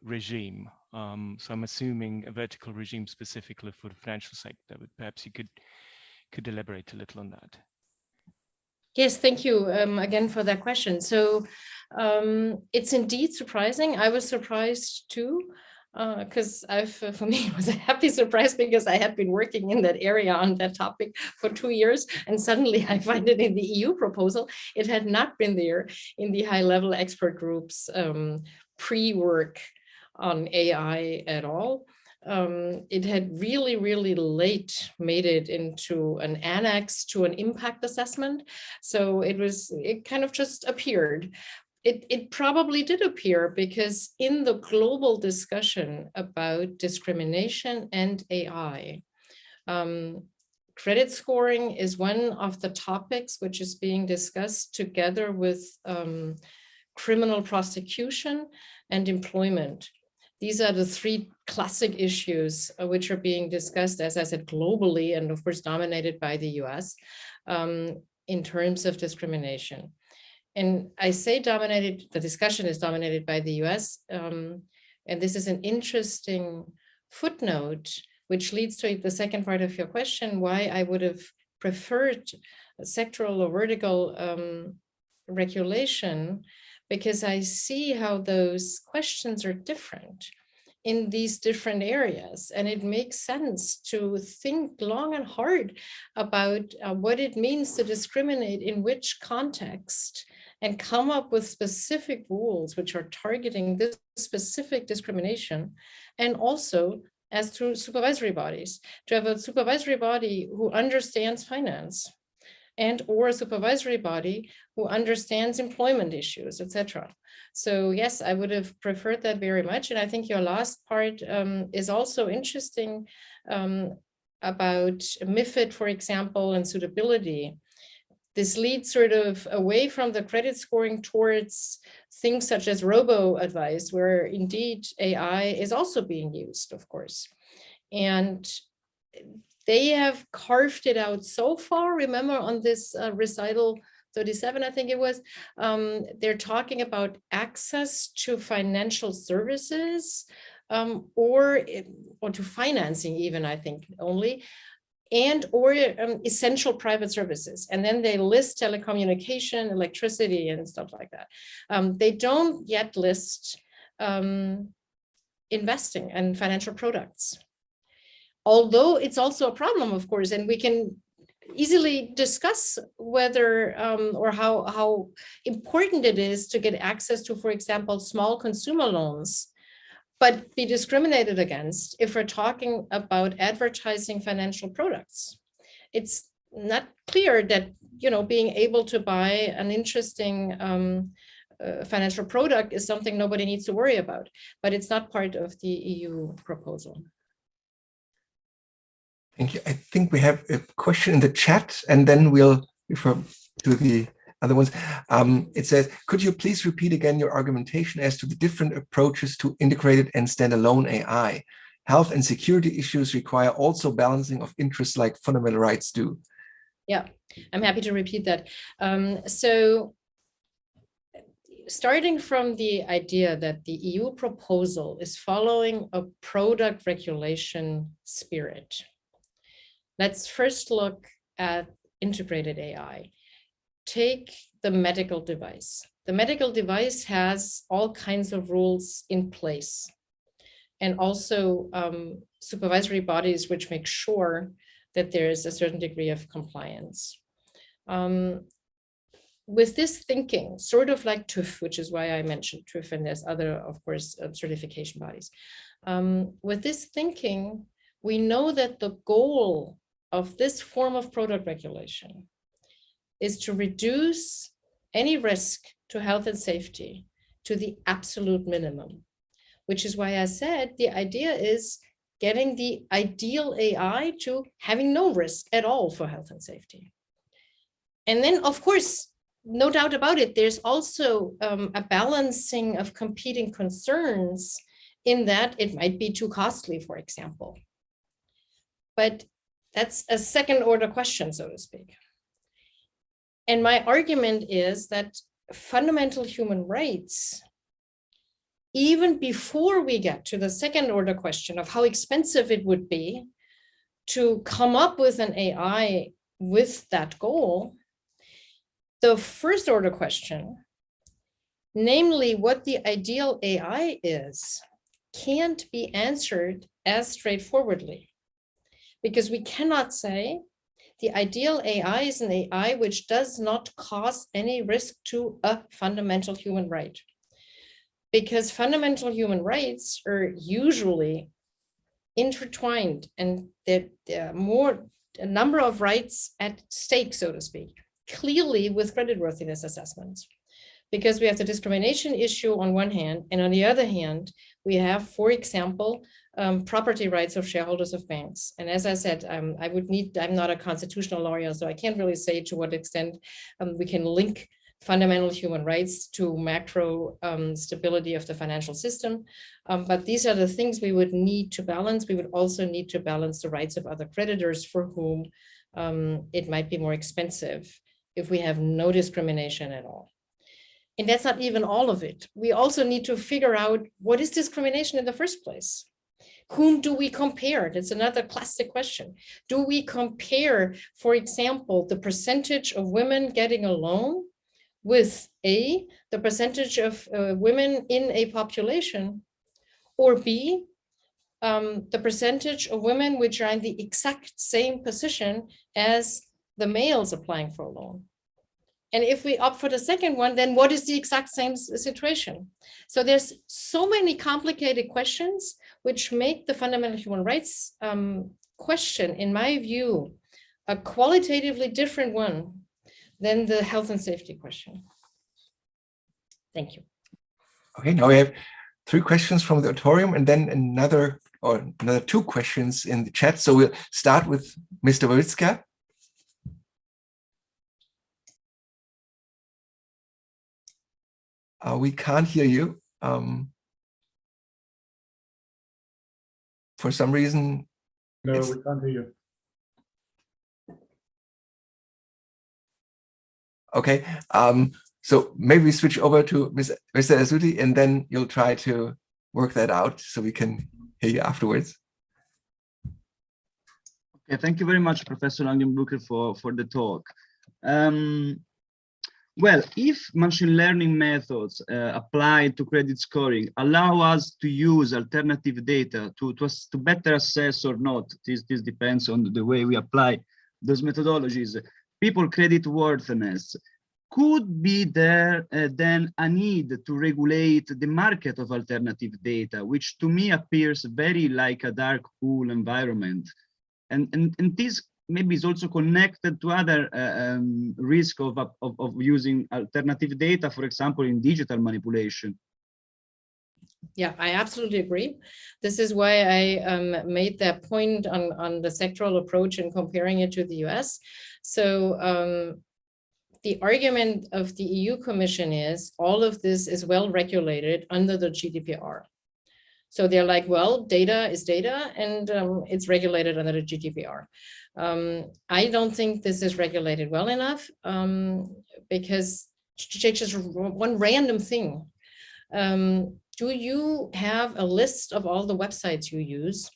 regime. So I'm assuming a vertical regime specifically for the financial sector, but perhaps you could elaborate a little on that. Yes, thank you again for that question. So it's indeed surprising. I was surprised too, because for me, it was a happy surprise because I had been working in that area on that topic for 2 years. And suddenly I find it in the EU proposal. It had not been there in the high-level expert groups pre-work on AI at all. It had really, really late made it into an annex to an impact assessment. So it kind of just appeared. It probably did appear because in the global discussion about discrimination and AI, credit scoring is one of the topics which is being discussed together with criminal prosecution and employment. These are the three classic issues which are being discussed, as I said, globally, and of course dominated by the US in terms of discrimination. And I say dominated, the discussion is dominated by the US. And this is an interesting footnote, which leads to the second part of your question, why I would have preferred a sectoral or vertical regulation, because I see how those questions are different in these different areas. And it makes sense to think long and hard about what it means to discriminate in which context, and come up with specific rules which are targeting this specific discrimination. And also, as through supervisory bodies, to have a supervisory body who understands finance, and or a supervisory body who understands employment issues, etc. So yes, I would have preferred that very much. And I think your last part is also interesting about MiFID, for example, and suitability. This leads sort of away from the credit scoring towards things such as robo-advice, where indeed AI is also being used, of course. And they have carved it out so far. Remember on this recital 37, I think it was, they're talking about access to financial services or to financing even, I think, only, and or essential private services. And then they list telecommunication, electricity, and stuff like that. They don't yet list investing and financial products. Although it's also a problem, of course, and we can easily discuss whether or how important it is to get access to, for example, small consumer loans, but be discriminated against if we're talking about advertising financial products. It's not clear that, you know, being able to buy an interesting financial product is something nobody needs to worry about, but it's not part of the EU proposal. Thank you. I think we have a question in the chat, and then we'll refer to the other ones. It says, could you please repeat again your argumentation as to the different approaches to integrated and standalone AI? Health and security issues require also balancing of interests like fundamental rights do. Yeah, I'm happy to repeat that. So starting from the idea that the EU proposal is following a product regulation spirit, let's first look at integrated AI. Take the medical device. The medical device has all kinds of rules in place, and also supervisory bodies which make sure that there is a certain degree of compliance. With this thinking, sort of like TÜV, which is why I mentioned TÜV, and there's other, of course, certification bodies. With this thinking, we know that the goal of this form of product regulation is to reduce any risk to health and safety to the absolute minimum, which is why I said the idea is getting the ideal AI to having no risk at all for health and safety. And then, of course, no doubt about it, there's also a balancing of competing concerns in that it might be too costly, for example. But that's a second order question, so to speak. And my argument is that fundamental human rights, even before we get to the second order question of how expensive it would be to come up with an AI with that goal, the first order question, namely what the ideal AI is, can't be answered as straightforwardly, because we cannot say the ideal AI is an AI which does not cause any risk to a fundamental human right. Because fundamental human rights are usually intertwined, and there are a number of rights at stake, so to speak, clearly with creditworthiness assessments. Because we have the discrimination issue on one hand, and on the other hand, we have, for example, property rights of shareholders of banks. And as I said, I'm not a constitutional lawyer, so I can't really say to what extent we can link fundamental human rights to macro stability of the financial system. But these are the things we would need to balance. We would also need to balance the rights of other creditors for whom it might be more expensive if we have no discrimination at all. And that's not even all of it. We also need to figure out what is discrimination in the first place. Whom do we compare? That's another classic question. Do we compare, for example, the percentage of women getting a loan with A, the percentage of women in a population, or B, the percentage of women which are in the exact same position as the males applying for a loan? And if we opt for the second one, then what is the exact same situation? So there's so many complicated questions which make the fundamental human rights question, in my view, a qualitatively different one than the health and safety question. Thank you. Okay, now we have 3 questions from the auditorium, and then another 2 questions in the chat. So we'll start with Mr. Wawicka. We can't hear you. For some reason. No, we can't hear you. Okay. So maybe we switch over to Mr. Azuti, and then you'll try to work that out so we can hear you afterwards. Okay, thank you very much, Professor Langenbucher, for the talk. Well, if machine learning methods applied to credit scoring allow us to use alternative data to better assess or not, this depends on the way we apply those methodologies, people credit worthiness, could be there then a need to regulate the market of alternative data, which to me appears very like a dark pool environment. And this maybe is also connected to other risk of using alternative data, for example, in digital manipulation. Yeah, I absolutely agree. This is why I made that point on the sectoral approach and comparing it to the US. So the argument of the EU Commission is all of this is well regulated under the GDPR. So they're like, well, data is data and it's regulated under the GDPR. I don't think this is regulated well enough because just one random thing. Do you have a list of all the websites you use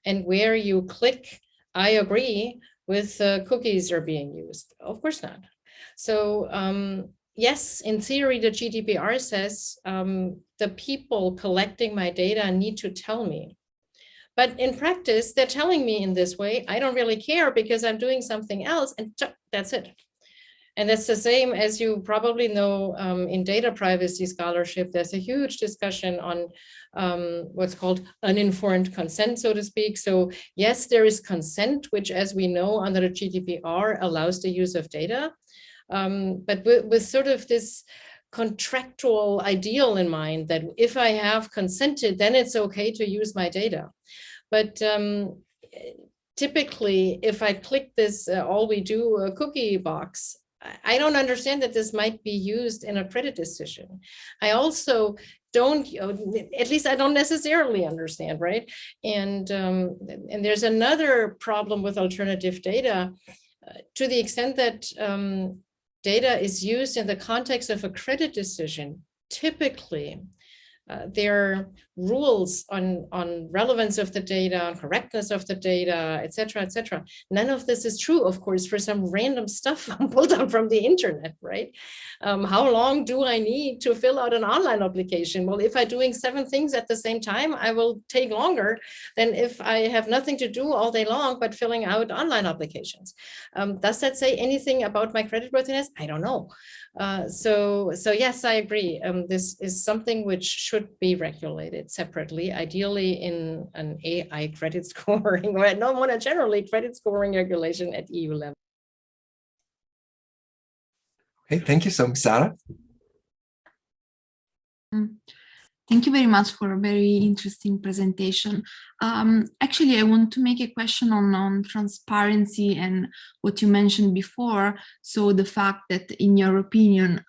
and where you click, I agree with cookies are being used? Of course not. So yes, in theory, the GDPR says the people collecting my data need to tell me. But in practice, they're telling me in this way, I don't really care because I'm doing something else and that's it. And that's the same as you probably know in data privacy scholarship, there's a huge discussion on what's called uninformed consent, so to speak. So yes, there is consent, which as we know under the GDPR allows the use of data. But with sort of this contractual ideal in mind that if I have consented, then it's okay to use my data. But typically, if I click this all we do cookie box, I don't understand that this might be used in a credit decision. I also don't, at least I don't necessarily understand, right? And there's another problem with alternative data to the extent that data is used in the context of a credit decision. Typically, there are rules on relevance of the data, on correctness of the data, et cetera, et cetera. None of this is true, of course, for some random stuff pulled out from the internet, right? How long do I need to fill out an online application? Well, if I'm doing 7 things at the same time, I will take longer than if I have nothing to do all day long, but filling out online applications. Does that say anything about my creditworthiness? I don't know. So yes, I agree. This is something which should be regulated separately, ideally in an AI credit scoring, or not more generally credit scoring regulation at EU level. Okay, thank you so much, Sarah. Thank you very much for a very interesting presentation. Actually, I want to make a question on transparency and what you mentioned before. So the fact that, in your opinion,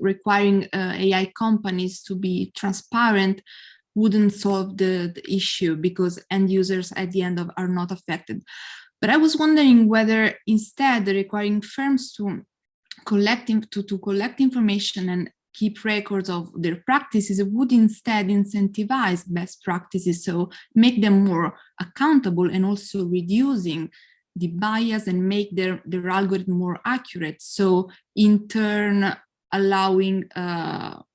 requiring AI companies to be transparent wouldn't solve the issue because end users at the end are not affected. But I was wondering whether instead requiring firms to collect information and keep records of their practices would instead incentivize best practices, so make them more accountable and also reducing the bias and make their algorithm more accurate. So in turn, allowing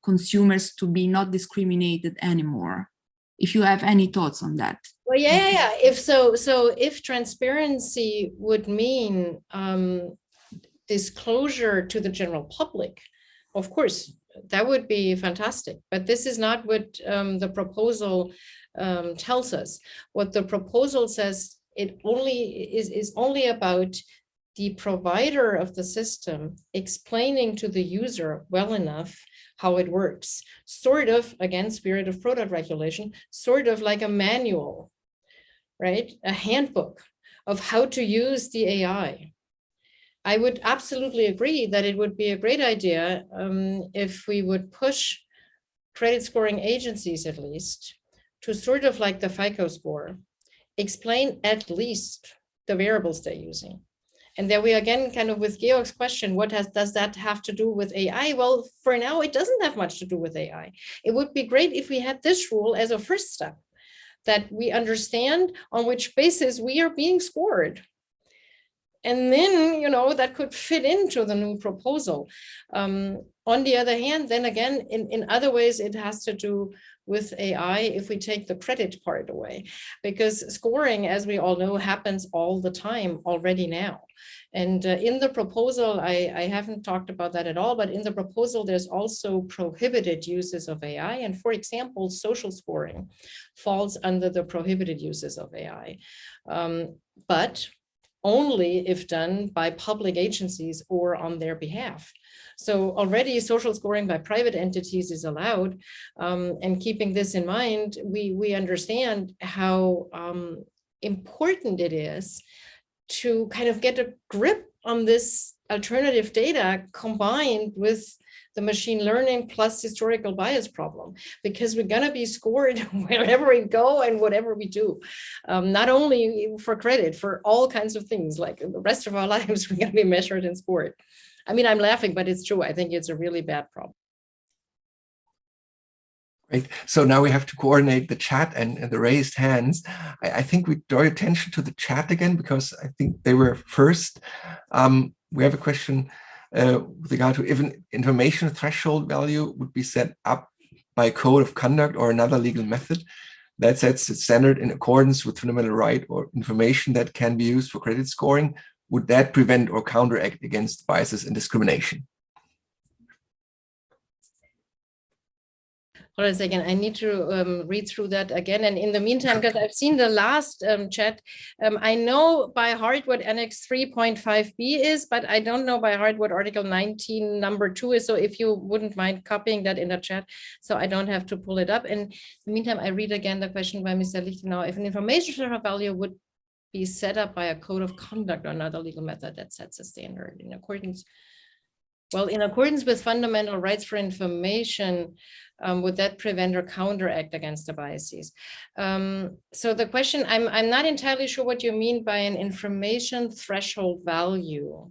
consumers to be not discriminated anymore. If you have any thoughts on that. Well, yeah. If transparency would mean disclosure to the general public, of course, that would be fantastic. But this is not what the proposal tells us. What the proposal says, it is only about the provider of the system explaining to the user well enough how it works, sort of, again, spirit of product regulation, sort of like a manual, right? A handbook of how to use the AI. I would absolutely agree that it would be a great idea if we would push credit scoring agencies, at least, to sort of like the FICO score, explain at least the variables they're using, And there we again kind of with Georg's question, does that have to do with AI? Well, for now, it doesn't have much to do with AI. It would be great if we had this rule as a first step, that we understand on which basis we are being scored. And then, that could fit into the new proposal. On the other hand, then again, in other ways, it has to do with AI if we take the credit part away, because scoring, as we all know, happens all the time already now. And in the proposal, I haven't talked about that at all, but in the proposal, there's also prohibited uses of AI. And for example, social scoring falls under the prohibited uses of AI. But only if done by public agencies or on their behalf. So already social scoring by private entities is allowed. And keeping this in mind, we understand how important it is to kind of get a grip on this alternative data combined with the machine learning plus historical bias problem, because we're going to be scored wherever we go and whatever we do, not only for credit, for all kinds of things, like the rest of our lives, we're going to be measured and scored. I mean, I'm laughing, but it's true. I think it's a really bad problem. Great. So now we have to coordinate the chat and the raised hands. I think we draw your attention to the chat again, because I think they were first. We have a question with regard to if an information threshold value would be set up by a code of conduct or another legal method that sets the standard in accordance with fundamental right or information that can be used for credit scoring. Would that prevent or counteract against biases and discrimination? Hold on a second, I need to read through that again. And in the meantime, because I've seen the last chat, I know by heart what Annex 3.5b is, but I don't know by heart what Article 19 number 2 is. So if you wouldn't mind copying that in the chat, so I don't have to pull it up. And in the meantime, I read again the question by Mr. Lichtenau. If an information threshold value would be set up by a code of conduct or another legal method that sets a standard in accordance. Well, in accordance with fundamental rights for information, would that prevent or counteract against the biases? So the question, I'm not entirely sure what you mean by an information threshold value.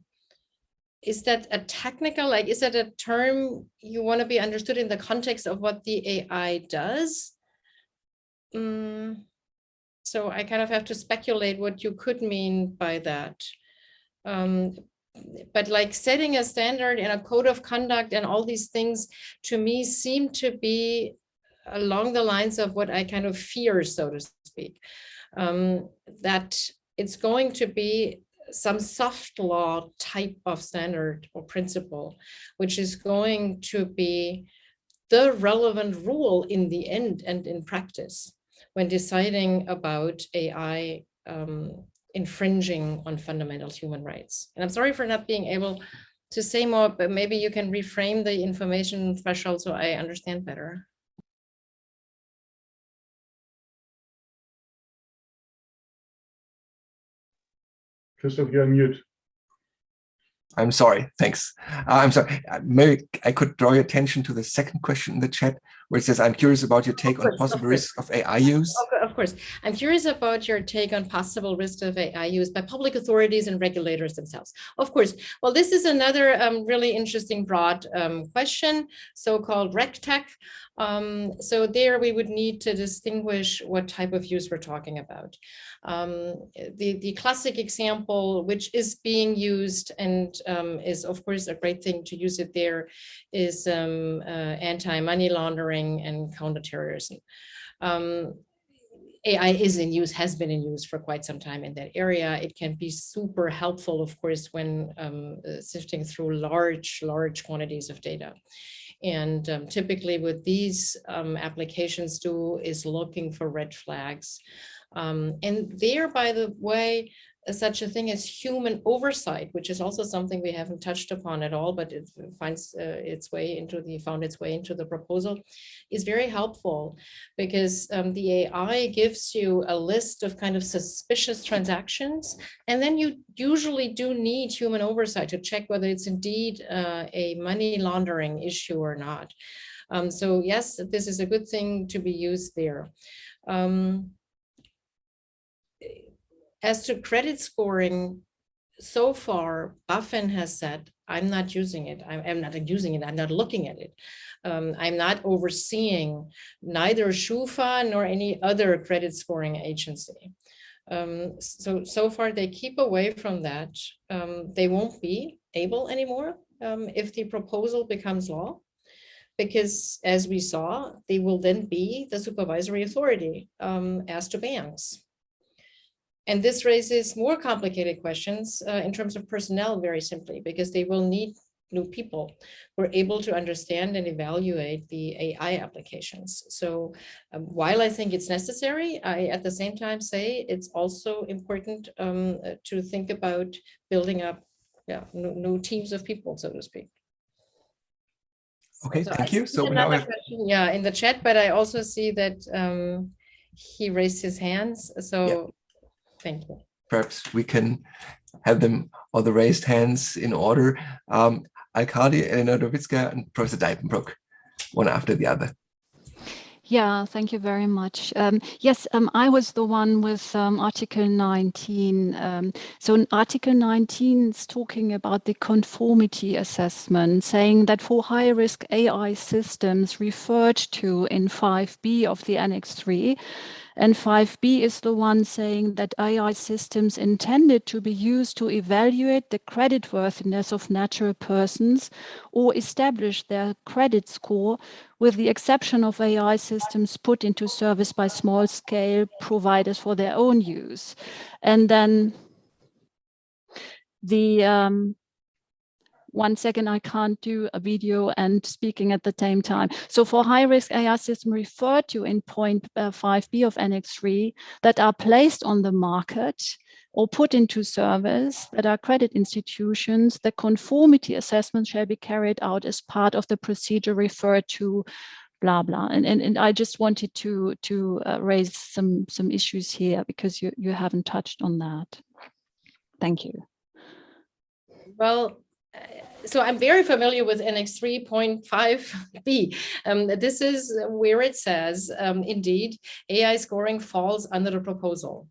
Is that a technical, like, is that a term you want to be understood in the context of what the AI does? So I kind of have to speculate what you could mean by that. But like setting a standard in a code of conduct and all these things, to me, seem to be along the lines of what I kind of fear, so to speak, that it's going to be some soft law type of standard or principle, which is going to be the relevant rule in the end and in practice when deciding about AI infringing on fundamental human rights. And I'm sorry for not being able to say more, but maybe you can reframe the information threshold so I understand better. Christoph, you're on mute. I'm sorry, thanks. I'm sorry, maybe I could draw your attention to the second question in the chat, where it says, I'm curious about your take on possible risks of AI use. Of course. I'm curious about your take on possible risks of AI use by public authorities and regulators themselves. Of course. Well, this is another really interesting broad question, so-called RegTech. So there we would need to distinguish what type of use we're talking about. The classic example, which is being used and is of course a great thing to use it there, is anti-money laundering and counterterrorism. AI is in use, has been in use for quite some time in that area. It can be super helpful, of course, when sifting through large quantities of data. And typically what these applications do is looking for red flags. And there, by the way, such a thing as human oversight, which is also something we haven't touched upon at all, but it finds found its way into the proposal, is very helpful, because the AI gives you a list of kind of suspicious transactions, and then you usually do need human oversight to check whether it's indeed a money laundering issue or not. So yes, this is a good thing to be used there. As to credit scoring, so far, BaFin has said, I'm not using it. I'm not using it. I'm not looking at it. I'm not overseeing neither SCHUFA nor any other credit scoring agency. So far, they keep away from that. They won't be able anymore if the proposal becomes law, because as we saw, they will then be the supervisory authority as to banks. And this raises more complicated questions in terms of personnel, very simply, because they will need new people who are able to understand and evaluate the AI applications. So while I think it's necessary, I at the same time say it's also important to think about building up new teams of people, so to speak. Okay, so thank you. So now now question, in the chat, but I also see that he raised his hands. So thank you. perhaps we can have them, or the raised hands, in order. Alkadi, Elena Dovitska, and Professor Dijpenbroek, one after the other. Yeah, thank you very much. Yes, I was the one with Article 19. So Article 19 is talking about the conformity assessment, saying that for high-risk AI systems referred to in 5b of the Annex 3, and 5b is the one saying that AI systems intended to be used to evaluate the creditworthiness of natural persons or establish their credit score, with the exception of AI systems put into service by small-scale providers for their own use. And then the one second, I can't do a video and speaking at the same time. So for high-risk AI systems referred to in point 5b of Annex 3 that are placed on the market or put into service that are credit institutions, the conformity assessment shall be carried out as part of the procedure referred to, blah, blah. And I just wanted to raise some issues here because you haven't touched on that. Thank you. Well, so I'm very familiar with Annex 3.5b. This is where it says, indeed, AI scoring falls under the proposal.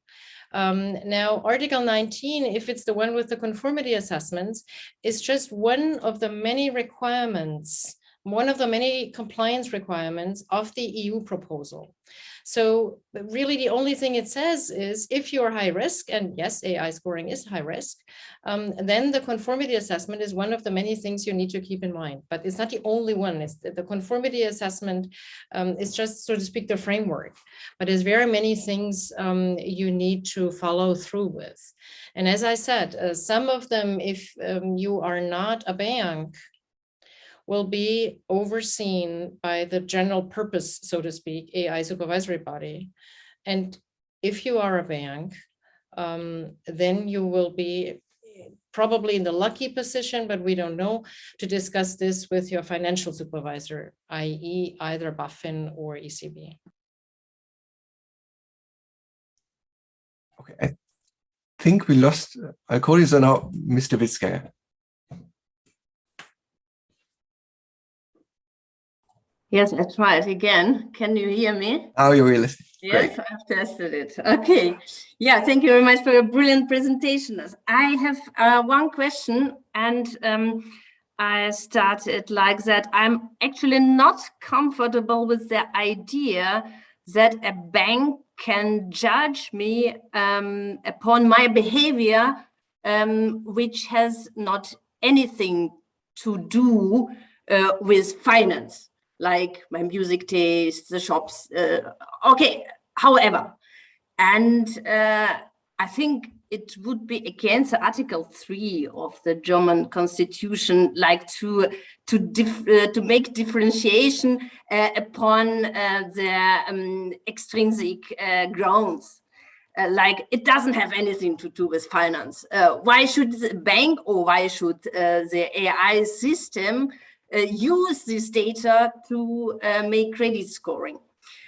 Now, Article 19, if it's the one with the conformity assessments, is just one of the many requirements, one of the many compliance requirements of the EU proposal. So really the only thing it says is if you're high risk, and yes, AI scoring is high risk, then the conformity assessment is one of the many things you need to keep in mind, but it's not the only one. It's the conformity assessment is just, so to speak, the framework, but there's very many things you need to follow through with. And as I said, some of them, if you are not a bank, will be overseen by the general purpose, so to speak, AI supervisory body. And if you are a bank, then you will be probably in the lucky position, but we don't know, to discuss this with your financial supervisor, i.e. either BaFin or ECB. Okay, I think we lost Alkodi, so now Mr. Witzke. Yes, I tried again. Can you hear me? Oh, you're realistic. Yes, Great. I've tested it. Okay. Yeah, thank you very much for your brilliant presentation. I have one question, and I started like that. I'm actually not comfortable with the idea that a bank can judge me upon my behavior, which has not anything to do with finance, like my music taste, the shops, okay, however. And I think it would be against Article 3 of the German Constitution, like to make differentiation upon the extrinsic grounds. Like it doesn't have anything to do with finance. Why should the bank, or why should the AI system use this data to make credit scoring?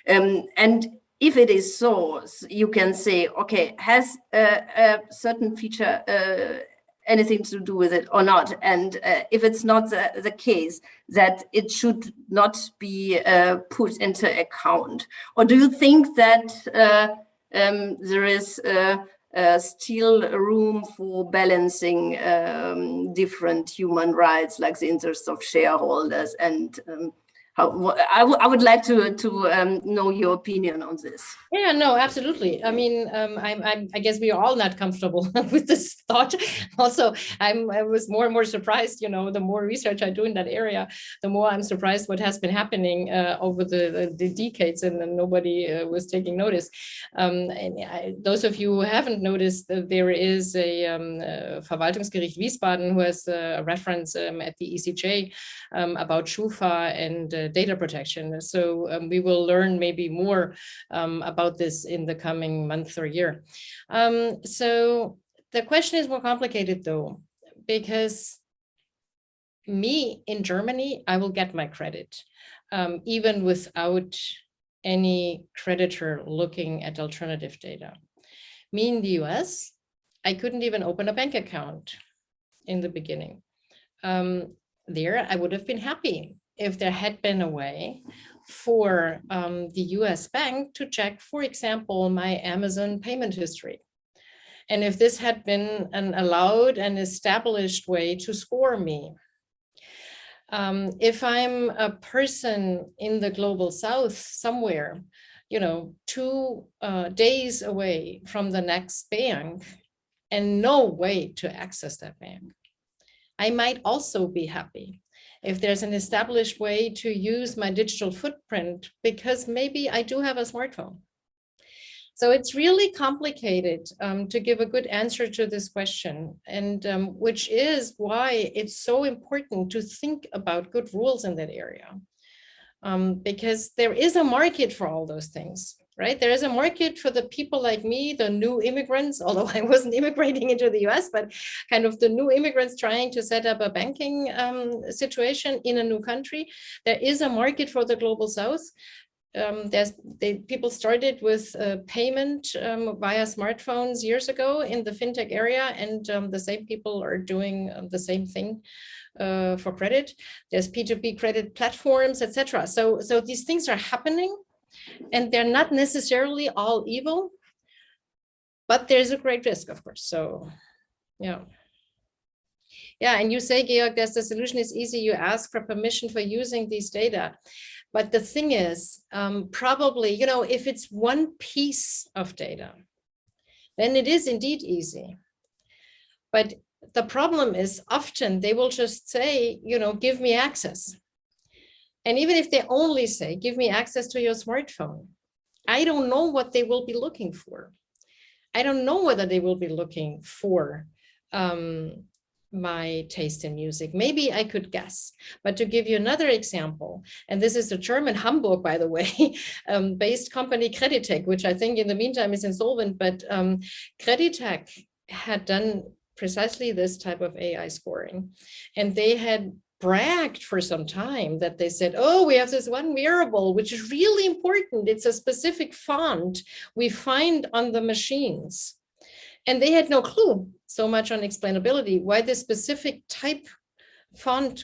And if it is so, you can say, okay, has a certain feature anything to do with it or not? And if it's not the case, that it should not be put into account? Or do you think that there is still room for balancing different human rights, like the interests of shareholders, and I would like to know your opinion on this. Yeah, no, absolutely. I mean, I guess we are all not comfortable with this thought. Also, I was more and more surprised, you know, the more research I do in that area, the more I'm surprised what has been happening over the decades, and nobody was taking notice. Those of you who haven't noticed, there is a Verwaltungsgericht Wiesbaden who has a reference at the ECJ about Schufa and data protection. So we will learn maybe more about this in the coming month or year. So the question is more complicated though, because me in Germany, I will get my credit, even without any creditor looking at alternative data. Me in the US, I couldn't even open a bank account in the beginning. There, I would have been happy if there had been a way for the US bank to check, for example, my Amazon payment history. And if this had been an allowed and established way to score me. If I'm a person in the global South somewhere, you know, 2 days away from the next bank and no way to access that bank, I might also be happy if there's an established way to use my digital footprint, because maybe I do have a smartphone. So it's really complicated to give a good answer to this question, and which is why it's so important to think about good rules in that area, because there is a market for all those things. Right? There is a market for the people like me, the new immigrants, although I wasn't immigrating into the US, but kind of the new immigrants trying to set up a banking situation in a new country. There is a market for the global South. People started with payment via smartphones years ago in the fintech area, and the same people are doing the same thing for credit. There's P2P credit platforms, etc. So these things are happening. And they're not necessarily all evil, but there's a great risk, of course. So, yeah. Yeah, and you say, Georg, that the solution is easy. You ask for permission for using these data. But the thing is, probably, you know, if it's one piece of data, then it is indeed easy. But the problem is often they will just say, you know, give me access. And even if they only say, give me access to your smartphone, I don't know what they will be looking for. I don't know whether they will be looking for my taste in music. Maybe I could guess. But to give you another example, and this is a German Hamburg, by the way, based company Creditec, which I think in the meantime is insolvent, but Creditec had done precisely this type of AI scoring. And they had bragged for some time that they said, oh, we have this one wearable, which is really important. It's a specific font we find on the machines. And they had no clue so much on explainability, why this specific type font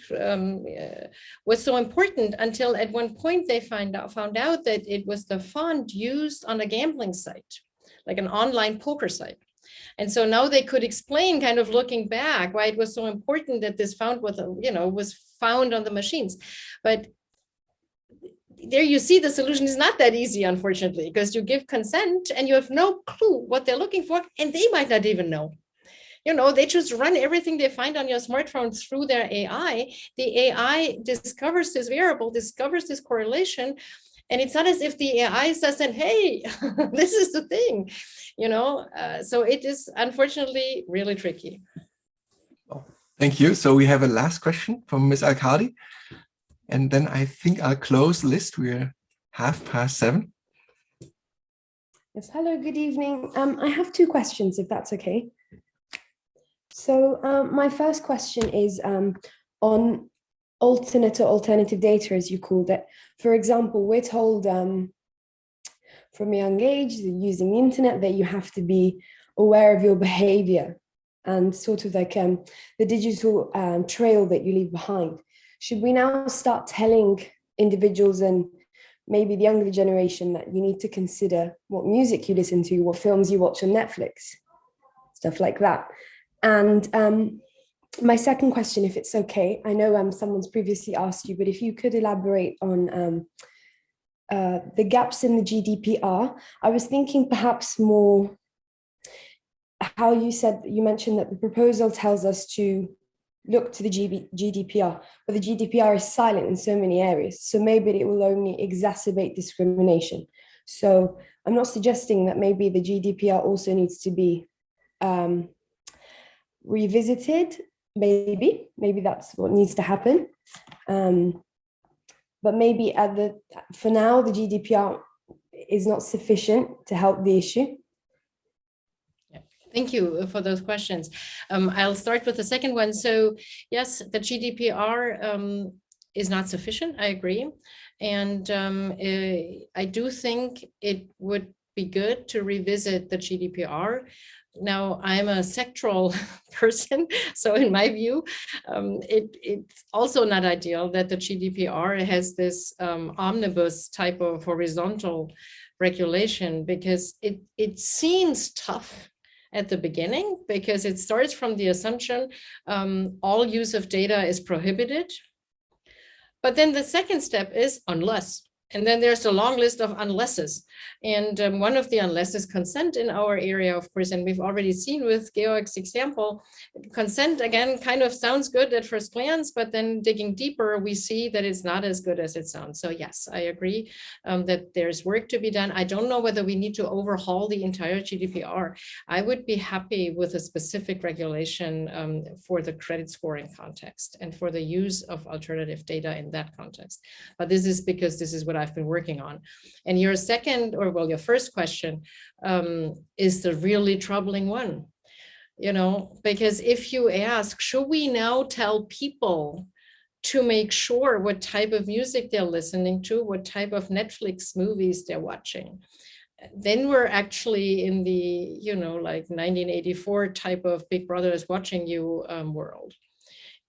was so important, until at one point they found out that it was the font used on a gambling site, like an online poker site. And so now they could explain, kind of looking back, why it was so important that this font was, you know, was found on the machines. But there you see the solution is not that easy, unfortunately, because you give consent and you have no clue what they're looking for, and they might not even know. You know, they just run everything they find on your smartphone through their AI. The AI discovers this variable, discovers this correlation, and it's not as if the AI says, hey, this is the thing, you know, so it is unfortunately really tricky. Oh, thank you. So we have a last question from Ms. Al-Khadi, and then I think I'll close the list. We're 7:30. Yes, hello, good evening. I have 2 questions, if that's okay. So my first question is on alternate or alternative data, as you called it. For example, we're told from a young age, using the internet, that you have to be aware of your behavior and sort of like the digital trail that you leave behind. Should we now start telling individuals and maybe the younger generation that you need to consider what music you listen to, what films you watch on Netflix? stuff like that. And my second question, if it's okay, I know someone's previously asked you, but if you could elaborate on the gaps in the GDPR. I was thinking perhaps more how you mentioned that the proposal tells us to look to the GDPR, but the GDPR is silent in so many areas. So maybe it will only exacerbate discrimination. So I'm not suggesting that maybe the GDPR also needs to be revisited. Maybe that's what needs to happen. But maybe for now, the GDPR is not sufficient to help the issue. Thank you for those questions. I'll start with the second one. So yes, the GDPR is not sufficient, I agree. And I do think it would be good to revisit the GDPR. Now, I'm a sectoral person, so in my view, it's also not ideal that the GDPR has this omnibus type of horizontal regulation, because it seems tough at the beginning, because it starts from the assumption all use of data is prohibited. But then the second step is unless. And then there's a long list of unlesses. And one of the unless is consent in our area, of course, and we've already seen with Georg's example, consent, again, kind of sounds good at first glance, but then digging deeper, we see that it's not as good as it sounds. So yes, I agree that there's work to be done. I don't know whether we need to overhaul the entire GDPR. I would be happy with a specific regulation for the credit scoring context and for the use of alternative data in that context. But this is because this is what I've been working on. And your second, or well, your first question is the really troubling one, because if you ask, should we now tell people to make sure what type of music they're listening to, what type of Netflix movies they're watching, then we're actually in the, like 1984 type of Big Brother is watching you world.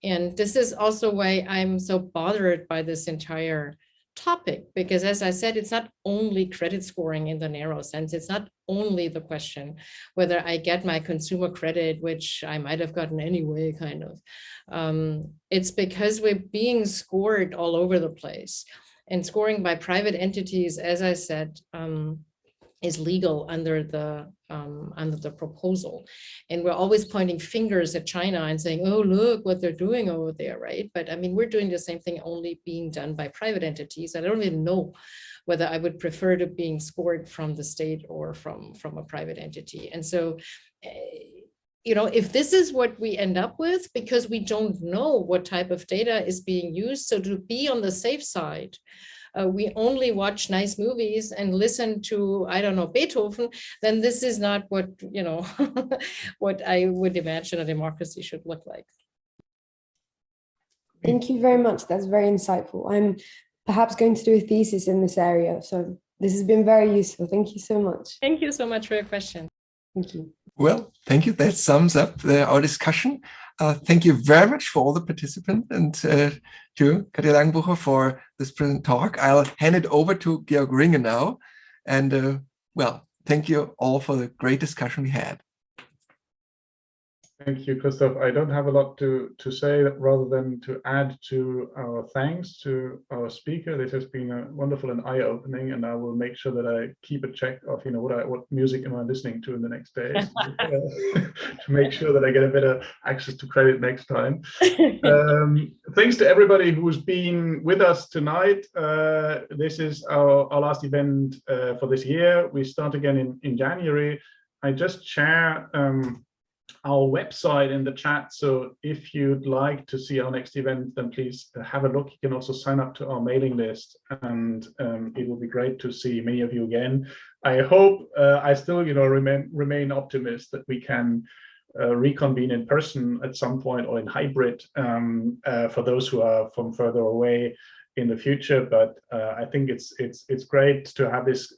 And this is also why I'm so bothered by this entire topic, because as I said, it's not only credit scoring in the narrow sense. It's not only the question whether I get my consumer credit, which I might have gotten anyway, kind of. It's because we're being scored all over the place, and scoring by private entities, as I said, is legal under the proposal. And we're always pointing fingers at China and saying, oh, look what they're doing over there, right? But I mean, we're doing the same thing, only being done by private entities. I don't even know whether I would prefer to being scored from the state or from a private entity. And so, if this is what we end up with, because we don't know what type of data is being used, so to be on the safe side, we only watch nice movies and listen to, I don't know, Beethoven, then this is not what, what I would imagine a democracy should look like. Thank you very much. That's very insightful. I'm perhaps going to do a thesis in this area. So this has been very useful. Thank you so much. Thank you so much for your question. Thank you. Well, thank you. That sums up our discussion. Thank you very much for all the participants, and to Katja Langenbucher for this present talk. I'll hand it over to Georg Ringe now. And well, thank you all for the great discussion we had. Thank you, Christoph. I don't have a lot to say rather than to add to our thanks to our speaker. This has been a wonderful and eye-opening, and I will make sure that I keep a check of what music am I listening to in the next days to make sure that I get a better access to credit next time. Thanks to everybody who's been with us tonight. This is our last event for this year. We start again in January. I just share our website in the chat, so if you'd like to see our next event, then please have a look. You can also sign up to our mailing list, and it will be great to see many of you again. I hope I still remain optimist that we can reconvene in person at some point, or in hybrid for those who are from further away in the future. But I think it's great to have this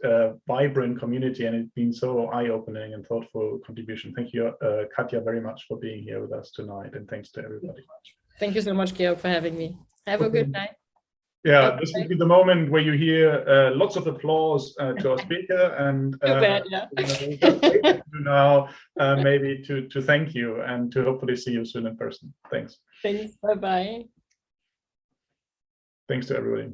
vibrant community, and it's been so eye-opening and thoughtful contribution. Thank you, Katja, very much for being here with us tonight, and thanks to everybody. Thank you so much, Georg, for having me. Have a good night. Yeah, this will be the moment where you hear lots of applause to our speaker, and now maybe to thank you and to hopefully see you soon in person. Thanks. Thanks. Bye-bye. Thanks to everybody.